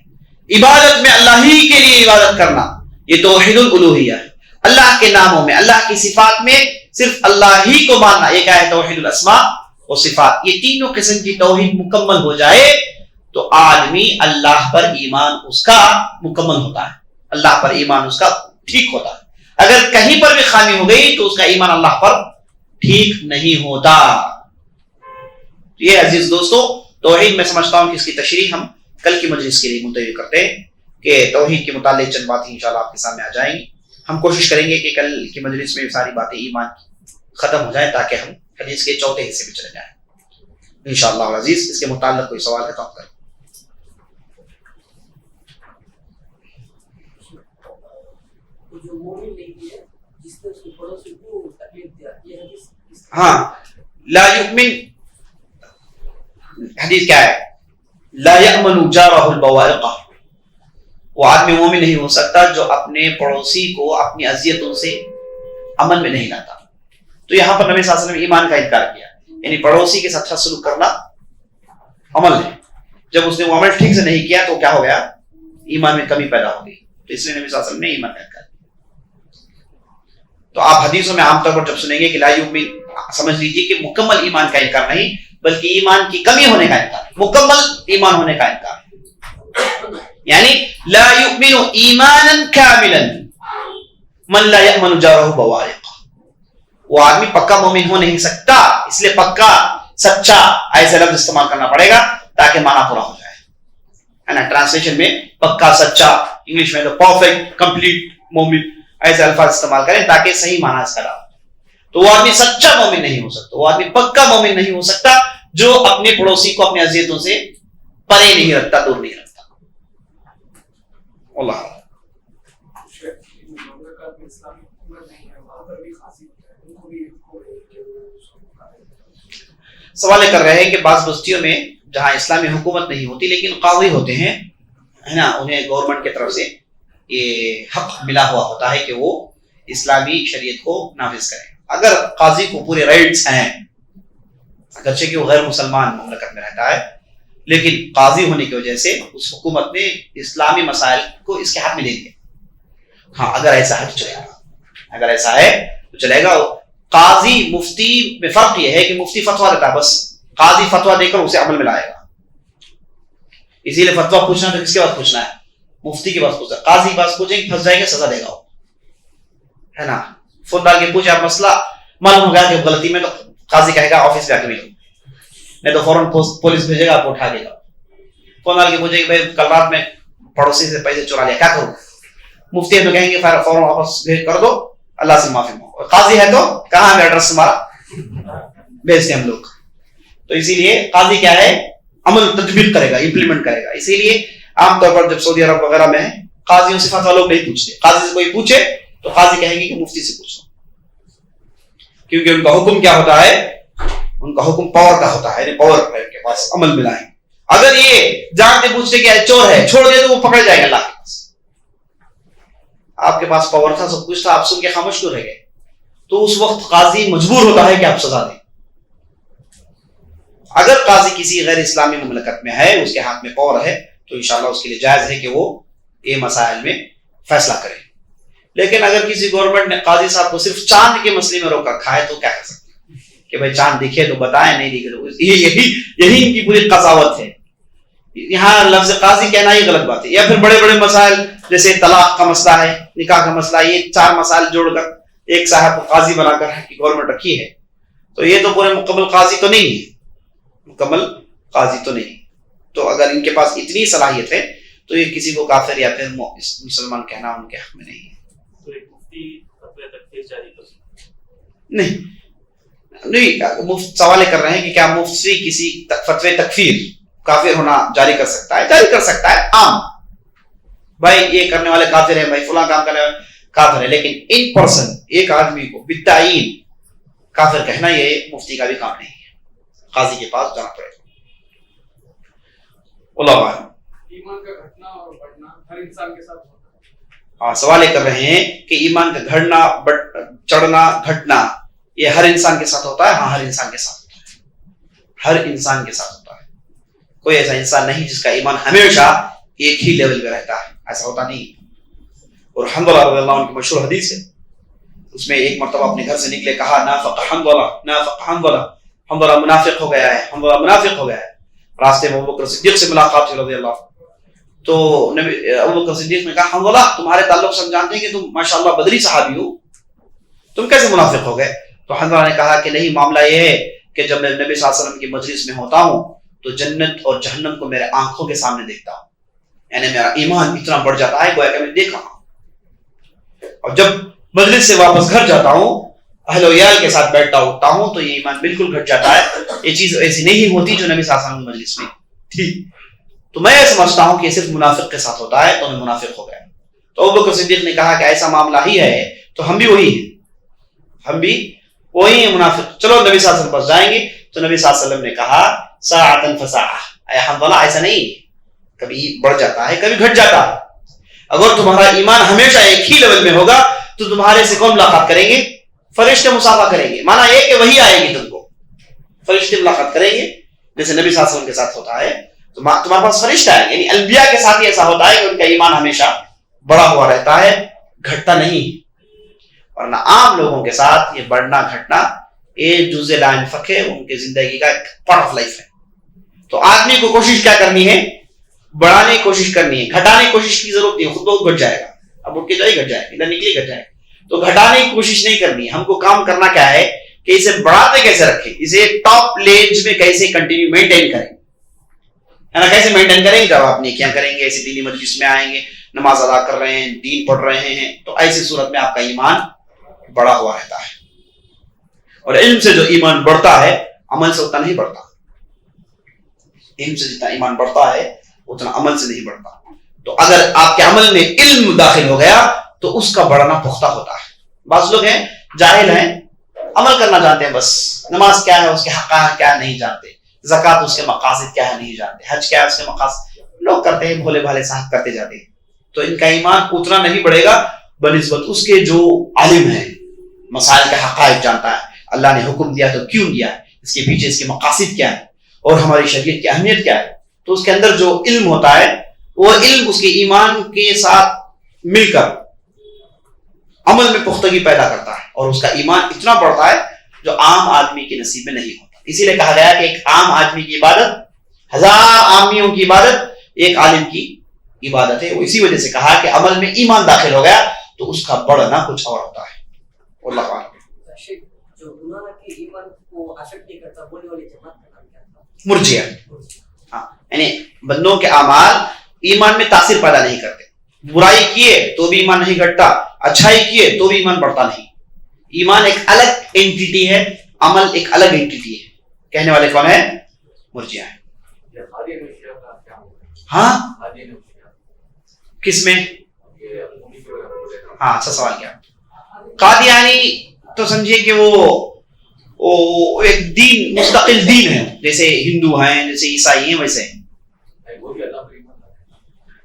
عبادت میں اللہ ہی کے لیے عبادت کرنا، یہ توحید الالوہیہ ہے. اللہ کے ناموں میں، اللہ کی صفات میں صرف اللہ ہی کو ماننا، یہ کیا ہے؟ توحید الاسماء والصفات. یہ تینوں قسم کی توحید مکمل ہو جائے تو آدمی اللہ پر ایمان اس کا مکمل ہوتا ہے، اللہ پر ایمان اس کا ٹھیک ہوتا ہے. اگر کہیں پر بھی خامی ہو گئی تو اس کا ایمان اللہ پر ٹھیک نہیں ہوتا. یہ عزیز دوستو توحید میں سمجھتا ہوں کہ اس کی تشریح ہم کل کی مجلس کے لیے ملتوی کرتے ہیں کہ توحید کے متعلق چند باتیں انشاءاللہ آپ کے سامنے آ جائیں گی. ہم کوشش کریں گے کہ کل کی مجلس میں ساری باتیں ایمان ختم ہو جائیں تاکہ ہم حدیث کے چوتھے حصے میں چلے جائیں انشاءاللہ العزیز. اس کے متعلق کوئی سوال ہے تو آپ کریں. ہاں لا یؤمن حدیث کیا ہے؟ لا یأمن جارہ البوائق، وہ آدمی مومن نہیں ہو سکتا جو اپنے پڑوسی کو اپنی اذیتوں سے امن میں نہیں لاتا. تو یہاں پر نبی صلی اللہ علیہ وسلم نے ایمان کا انکار کیا، یعنی پڑوسی کے ساتھ سلوک کرنا عمل ہے. جب اس نے وہ عمل ٹھیک سے نہیں کیا تو کیا ہو گیا؟ ایمان میں کمی پیدا ہو گئی. تو اس لیے نبی صلی اللہ علیہ وسلم نے ایمان کا انکار کیا. تو آپ حدیثوں میں عام طور پر جب سنیں گے کہ لا یؤمن، سمجھ لیجیے کہ مکمل ایمان کا انکار نہیں بلکہ ایمان کی کمی ہونے کا انکار، مکمل ایمان ہونے کا انکار. یعنی لا یؤمن ایمانا کاملا من لا یأمن جارہ بوائق، وہ آدمی پکا مومن ہو نہیں سکتا، اس لیے پکا سچا ایسا لفظ استعمال کرنا پڑے گا تاکہ معنی پورا ہو جائے، ہے نا. ٹرانسلیشن میں پکا سچا، انگلش میں تو پرفیکٹ کمپلیٹ مومن، ایسے الفاظ استعمال کریں تاکہ صحیح معنی اس کا ڈالو. تو وہ آدمی سچا مومن نہیں ہو سکتا، وہ آدمی پکا مومن نہیں ہو سکتا جو اپنے پڑوسی کو اپنی اذیتوں سے پرے نہیں رکھتا، دور نہیں رکھتا. اللہ سوال کر رہے ہیں کہ بعض بستیوں میں جہاں اسلامی حکومت نہیں ہوتی لیکن قاضی ہوتے ہیں، ہے نا، انہیں گورنمنٹ کی طرف سے یہ حق ملا ہوا ہوتا ہے کہ وہ اسلامی شریعت کو نافذ کریں. اگر قاضی کو پورے رائٹس ہیں، اگرچہ کہ وہ غیر مسلمان مملکت میں رہتا ہے لیکن قاضی ہونے کی وجہ سے اس حکومت نے اسلامی مسائل کو اس کے ہاتھ میں لے لیا. ہاں اگر ایسا ہے تو چلے گا، اگر ایسا ہے تو چلے گا. قاضی مفتی میں فرق یہ ہے کہ مفتی فتویٰ دیتا ہے، بس قاضی فتویٰ دے کر اسے عمل میں لائے گا. اسی لیے فتویٰ پوچھنا تو کس کے پاس پوچھنا ہے؟ مفتی کے پاس پوچھنا. قاضی کے پاس پوچھیں گے پھنس جائے گا، سزا دے گا، ہے نا. فون ڈال کے پوچھے آپ مسئلہ معلوم ہو گیا کہ غلطی میں، تو قاضی کہے گا آفس پہ آ کے ملو، نہیں تو فوراً پولیس بھیجے گا، آپ کو اٹھا دے گا. فون ڈال کے پوچھے کہ بھائی کل رات میں پڑوسی سے پیسے چورا لیا، کیا کروں؟ مفتی ہے تو کہیں گے فوراً واپس بھیج کر دو، اللہ سے معافی مانگو. قاضی ہے تو کہاں ہے ایڈریس تمہارا، بھیجتے ہم لوگ. تو اسی لیے قاضی کیا ہے؟ عمل تطبیق کرے گا، امپلیمنٹ کرے گا. اسی لیے عام طور پر جب سعودی عرب وغیرہ میں ہے قاضیوں سے فتویٰ لوگ نہیں پوچھتے. قاضی سے کوئی پوچھے تو قاضی کہیں گے کہ مفتی سے پوچھو، کیونکہ ان کا حکم کیا ہوتا ہے؟ ان کا حکم پاور کا ہوتا ہے، پاور ہے ان کے پاس، عمل میں لائیں. اگر یہ جانتے پوچھتے کہ چور ہے چھوڑ دے تو وہ پکڑ جائے گا اللہ کے پاس. آپ کے پاس پاور تھا، سب کچھ تھا، آپ سن کے خاموش کیوں رہ گئے؟ تو اس وقت قاضی مجبور ہوتا ہے کہ آپ سزا دیں. اگر قاضی کسی غیر اسلامی مملکت میں ہے، اس کے ہاتھ میں پاور ہے، تو انشاءاللہ اس کے لیے جائز ہے کہ وہ یہ مسائل میں فیصلہ کرے. لیکن اگر کسی گورنمنٹ نے قاضی صاحب کو صرف چاند کے مسئلے میں روک رکھا ہے تو کیا کر سکتے ہیں کہ بھائی چاند دکھے تو بتائیں، نہیں دکھے تو یہی ان کی پوری قضاوت ہے. یہاں لفظ قاضی کہنا ہی غلط بات ہے. یا پھر بڑے بڑے مسائل جیسے طلاق کا مسئلہ ہے، نکاح کا مسئلہ، یہ 4 مسائل جوڑ کر ایک صاحب کو قاضی بنا کر کی گورنمنٹ رکھی ہے، تو یہ تو پورے مکمل قاضی تو نہیں ہے، مکمل قاضی تو نہیں. تو اگر ان کے پاس اتنی صلاحیت ہے تو یہ کسی کو کافر یا پھر مسلمان کہنا ان کے حق میں نہیں ہے. نہیں سوال کر رہے ہیں کہ کیا مفتی کسی فتوی تکفیر کافر ہونا جاری کر سکتا ہے؟ جاری کر سکتا ہے عام، بھائی یہ کرنے والے کافر ہیں، بھائی فلاں کام کرنے والے کافر ہے. لیکن ان پرسن ایک آدمی کو بالتعین کافر کہنا یہ مفتی کا بھی کام نہیں ہے، قاضی کے پاس جانا پڑے گا. اللہ عالم. ایمان کا گھٹنا اور بڑھنا ہر انسان کے ساتھ ہوتا ہے. ہاں سوال یہ کر رہے ہیں کہ ایمان کا گھڑنا چڑھنا گھٹنا یہ ہر انسان کے ساتھ ہوتا ہے؟ ہاں ہر انسان کے ساتھ ہوتا ہے، ہر انسان کے ساتھ ہوتا ہے. کوئی ایسا انسان نہیں جس کا ایمان ہمیشہ ایک ہی لیول پہ رہتا ہے، ایسا ہوتا نہیں. اور حنظلہ رضی اللہ عنہ کی مشہور حدیث ہے، اس میں ایک مرتبہ اپنے گھر سے نکلے، کہا نافق حنظلہ، نافق حنظلہ، حنظلہ منافق ہو گیا ہے، حنظلہ منافق ہو گیا ہے. راستے میں ابوبکر صدیق سے ملاقات ہوئی رضی اللہ عنہ، تو ابوبکر صدیق نے کہا حنظلہ تمہارے تعلق سے ہم جانتے ہیں کہ تم ماشاءاللہ بدری صحابی ہو، تم کیسے منافق ہو گئے؟ تو حنظلہ نے کہا کہ نہیں، معاملہ یہ ہے کہ جب میں نبی صلی اللہ علیہ وسلم کی مجلس میں ہوتا ہوں تو جنت اور جہنم کو میرے آنکھوں کے سامنے دیکھتا ہوں، یعنی میرا ایمان اتنا بڑھ جاتا ہے گویا کہ میں دیکھ رہا ہوں۔ اور جب مجلس سے واپس گھر جاتا ہوں، اہل و عیال کے ساتھ بیٹھتا اٹھتا ہوں، تو یہ ایمان بالکل گھٹ جاتا ہے۔ یہ چیز ایسی نہیں ہوتی جو نبی صلی اللہ علیہ وسلم کی مجلس میں تھی۔ تو میں سمجھتا ہوں کہ یہ صرف منافق کے ساتھ ہوتا ہے، تو میں منافق ہو گیا۔ تو ابوبکر صدیق نے کہا کہ ایسا معاملہ ہی ہے تو ہم بھی وہی ہیں، ہم بھی وہی ہیں منافق، چلو نبی صلی اللہ علیہ وسلم پاس جائیں گے۔ تو نبی صلی اللہ علیہ وسلم نے کہا ساعۃ فساعۃ، اے حنظلہ ایسا نہیں، کبھی بڑھ جاتا ہے کبھی گھٹ جاتا ہے۔ اگر تمہارا ایمان ہمیشہ ایک ہی لیول میں ہوگا تو تمہارے سے کون ملاقات کریں گے؟ فرشتے مصافحہ کریں گے، مانا یہ کہ وہی آئے گی تم کو، فرشتے ملاقات کریں گے، جیسے نبی صلی اللہ علیہ وسلم کے ساتھ ہوتا ہے تو تمہارے پاس فرشتہ ہے۔ یعنی انبیاء کے ساتھ ہی ایسا ہوتا ہے کہ ان کا ایمان ہمیشہ بڑا ہوا رہتا ہے، گھٹتا نہیں۔ ورنہ عام لوگوں کے ساتھ یہ بڑھنا گھٹنا یہ جزء لا ينفك ہے، ان کی زندگی کا ایک پارٹ آف لائف ہے۔ تو آدمی کو کوشش کیا کرنی ہے؟ بڑھانے کی کوشش کرنی ہے، گھٹانے کی کوشش کی ضرورت نہیں، خود بہت گھٹ جائے گا، اب اٹھ کے جائے گھٹ جائے گا، ادھر نکلی گھٹ جائے گا۔ تو گھٹانے کی کوشش نہیں کرنی ہے، ہم کو کام کرنا کیا ہے کہ اسے بڑھاتے کیسے رکھیں، اسے ٹاپ لینج میں کیسے کنٹینیو مینٹین کریں، ہے نا؟ کیسے مینٹین کریں گے؟ جب آپ نیکیاں کریں گے، ایسے دینی مجلس میں آئیں گے، نماز ادا کر رہے ہیں، دین پڑھ رہے ہیں، تو ایسی صورت میں آپ کا ایمان بڑا ہوا رہتا ہے۔ اور علم سے جو ایمان بڑھتا ہے عمل سے اتنا نہیں بڑھتا، علم سے جتنا ایمان بڑھتا ہے اتنا عمل سے نہیں بڑھتا۔ تو اگر آپ کے عمل میں علم داخل ہو گیا تو اس کا بڑھنا پختہ ہوتا ہے۔ بعض لوگ ہیں جاہل ہیں، عمل کرنا جانتے ہیں، بس نماز کیا ہے، اس کے حقائق کیا نہیں جانتے، زکوٰۃ اس کے مقاصد کیا ہے نہیں جانتے، حج کیا ہے اس کے مقاصد، لوگ کرتے ہیں بھولے بھالے صاحب کرتے جاتے ہیں۔ تو ان کا ایمان اتنا نہیں بڑھے گا بنسبت اس کے جو عالم ہے، مسائل کے حقائق جانتا ہے، اللہ نے حکم دیا تو کیوں دیا ہے، اس کے پیچھے اس کے مقاصد کیا ہے اور ہماری شریعت کی اہمیت کیا ہے۔ تو اس کے اندر جو علم ہوتا ہے وہ علم اس کے ایمان کے ساتھ مل کر عمل میں پختگی پیدا کرتا ہے، اور اس کا ایمان اتنا بڑھتا ہے جو عام آدمی کے نصیب میں نہیں ہوتا۔ اسی لیے کہا گیا کہ ایک عام آدمی کی عبادت 1000 عامیوں کی عبادت ایک عالم کی عبادت ہے۔ وہ اسی وجہ سے کہا کہ عمل میں ایمان داخل ہو گیا تو اس کا بڑھنا کچھ اور ہوتا ہے۔ اللہ تعالیٰ جو گناہ کے ایمان کو افیکٹ نہیں کرتا بولنے والی جماعت کا نام کیا تھا؟ مرجئہ۔ ہاں، یعنی بندوں کے اعمال ایمان میں تاثیر پیدا نہیں کرتے، برائی کیے تو بھی ایمان نہیں گھٹتا، اچھائی کیے تو بھی ایمان بڑھتا نہیں۔ ایمان ایک الگ اینٹیٹی ہے، عمل ایک الگ اینٹیٹی ہے۔ کہنے والے کون ہیں؟ مرجئہ ہیں۔ ہاں کس میں؟ ہاں اچھا سوال کیا۔ قادیانی تو سمجھیے کہ وہ ایک دین، مستقل دین ہے، جیسے ہندو ہیں، جیسے عیسائی ہیں، ویسے ہیں۔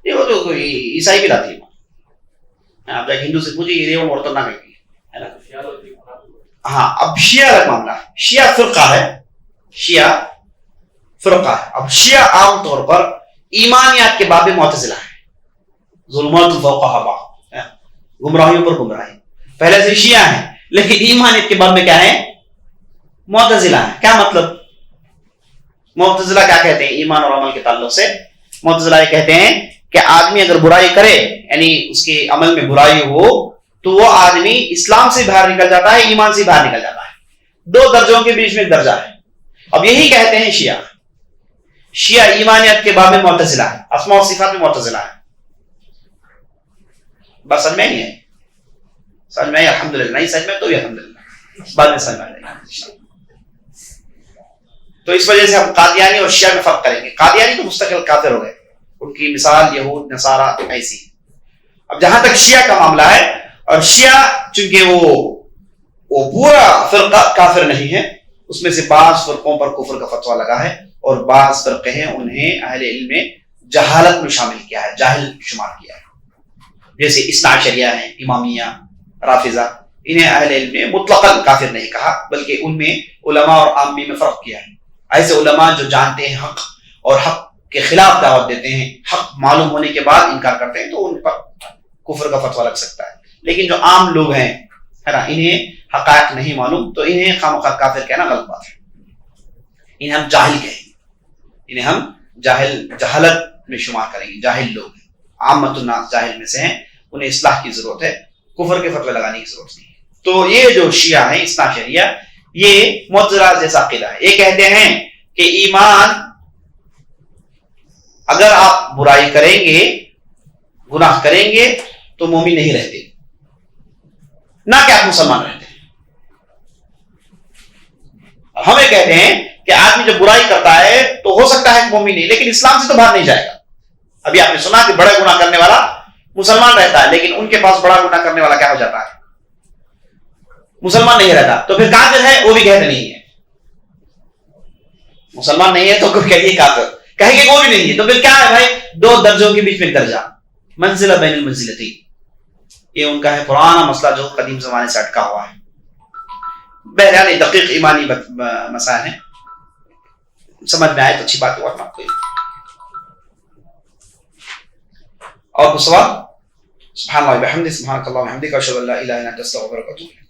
یہ وہ تو عیسائی بھی لاتی ہے، آپ جا کے ہندو سے پوچھیے یہ وہ مرتد نہ کرتی ہے نا۔ ہاں اب شیعہ الگ معاملہ ہے، شیعہ فرقہ ہے، شیعہ فرقہ ہے۔ اب شیعہ عام طور پر ایمانیات کے باب میں معتزلہ ہے، ظلمات فوقها بعض، گمراہیوں پر گمراہی، پہلے سے شیعہ ہیں لیکن ایمانیت کے باب میں کیا ہے؟ معتزلہ ہے۔ کیا مطلب؟ معتزلہ کیا کہتے ہیں ایمان اور عمل کے تعلق سے؟ معتزلہ یہ کہتے ہیں کہ آدمی اگر برائی کرے، یعنی اس کے عمل میں برائی ہو، تو وہ آدمی اسلام سے باہر نکل جاتا ہے، ایمان سے باہر نکل جاتا ہے، دو درجوں کے بیچ میں ایک درجہ ہے۔ اب یہی کہتے ہیں شیعہ۔ شیعہ ایمانیت کے باب میں معتزلہ ہے، اسماء و صفات میں معتزلہ ہے۔ بس سمجھ میں نہیں ہے؟ سمجھ میں الحمدللہ، نہیں سمجھ میں تو بھی الحمدللہ، بعد میں سمجھ میں آئے گا۔ تو اس وجہ سے ہم قادیانی اور شیعہ میں فرق کریں گے۔ قادیانی تو مستقل کافر ہو گئے، ان کی مثال یہود نصارہ ایسی۔ اب جہاں تک شیعہ کا معاملہ ہے، اور شیعہ چونکہ وہ پورا فرقہ کافر نہیں ہے، اس میں سے بعض فرقوں پر کفر کا فتویٰ لگا ہے، اور بعض فرقے ہیں انہیں اہل علم نے جہالت میں شامل کیا ہے، جاہل شمار کیا ہے، جیسے اثنا عشریہ ہیں، امامیہ، رافضہ، انہیں اہل علم نے مطلقاً کافر نہیں کہا، بلکہ ان میں علماء اور عامی میں فرق کیا ہے۔ ایسے علماء جو جانتے ہیں حق اور حق کے خلاف دعوت دیتے ہیں، حق معلوم ہونے کے بعد انکار کرتے ہیں، تو ان پر کفر کا فتویٰ لگ سکتا ہے۔ لیکن جو عام لوگ ہیں، ہے نا، انہیں حقائق نہیں معلوم، تو انہیں خامخواہ کافر کہنا غلط بات ہے۔ انہیں ہم جاہل کہیں گے، انہیں ہم جہالت میں شمار کریں گے، جاہل لوگ ہیں، عامت الناس جاہل میں سے ہیں، انہیں اصلاح کی ضرورت ہے، کفر کے فتوے لگانے کی ضرورت نہیں ہے۔ تو یہ جو شیعہ ہیں اثنا عشریہ، یہ معتزلہ جیسا عقیدہ ہے. یہ کہتے ہیں کہ ایمان اگر آپ برائی کریں گے گناہ کریں گے تو مومن نہیں رہتے نہ کہ آپ مسلمان رہتے. ہمیں کہتے ہیں کہ آدمی جب برائی کرتا ہے تو ہو سکتا ہے کہ مومن نہیں لیکن اسلام سے تو باہر نہیں جائے گا. ابھی آپ نے سنا کہ بڑا گناہ کرنے والا مسلمان رہتا ہے لیکن ان کے پاس بڑا گناہ کرنے والا کیا ہو جاتا ہے مسلمان نہیں رہتا. تو پھر کافر ہے وہ بھی کہتے نہیں ہے. مسلمان نہیں ہے تو کہیے کافر کہیں گے وہ بھی نہیں ہے. تو پھر کیا ہے بھائی دو درجوں کے بیچ میں درجہ منزلہ بین المنزلتین. یہ ان کا ہے پرانا مسئلہ جو قدیم زمانے سے اٹکا ہوا ہے. بہرحال دقیق ایمانی مسائل ہیں. سمجھ میں آئے تو اچھی بات ہے. اور کوئی سوال؟ سبحان اللہ وبحمدہ سبحانک اللہم وبحمدک اشہد ان لا الہ الا انت استغفرک واتوب الیک.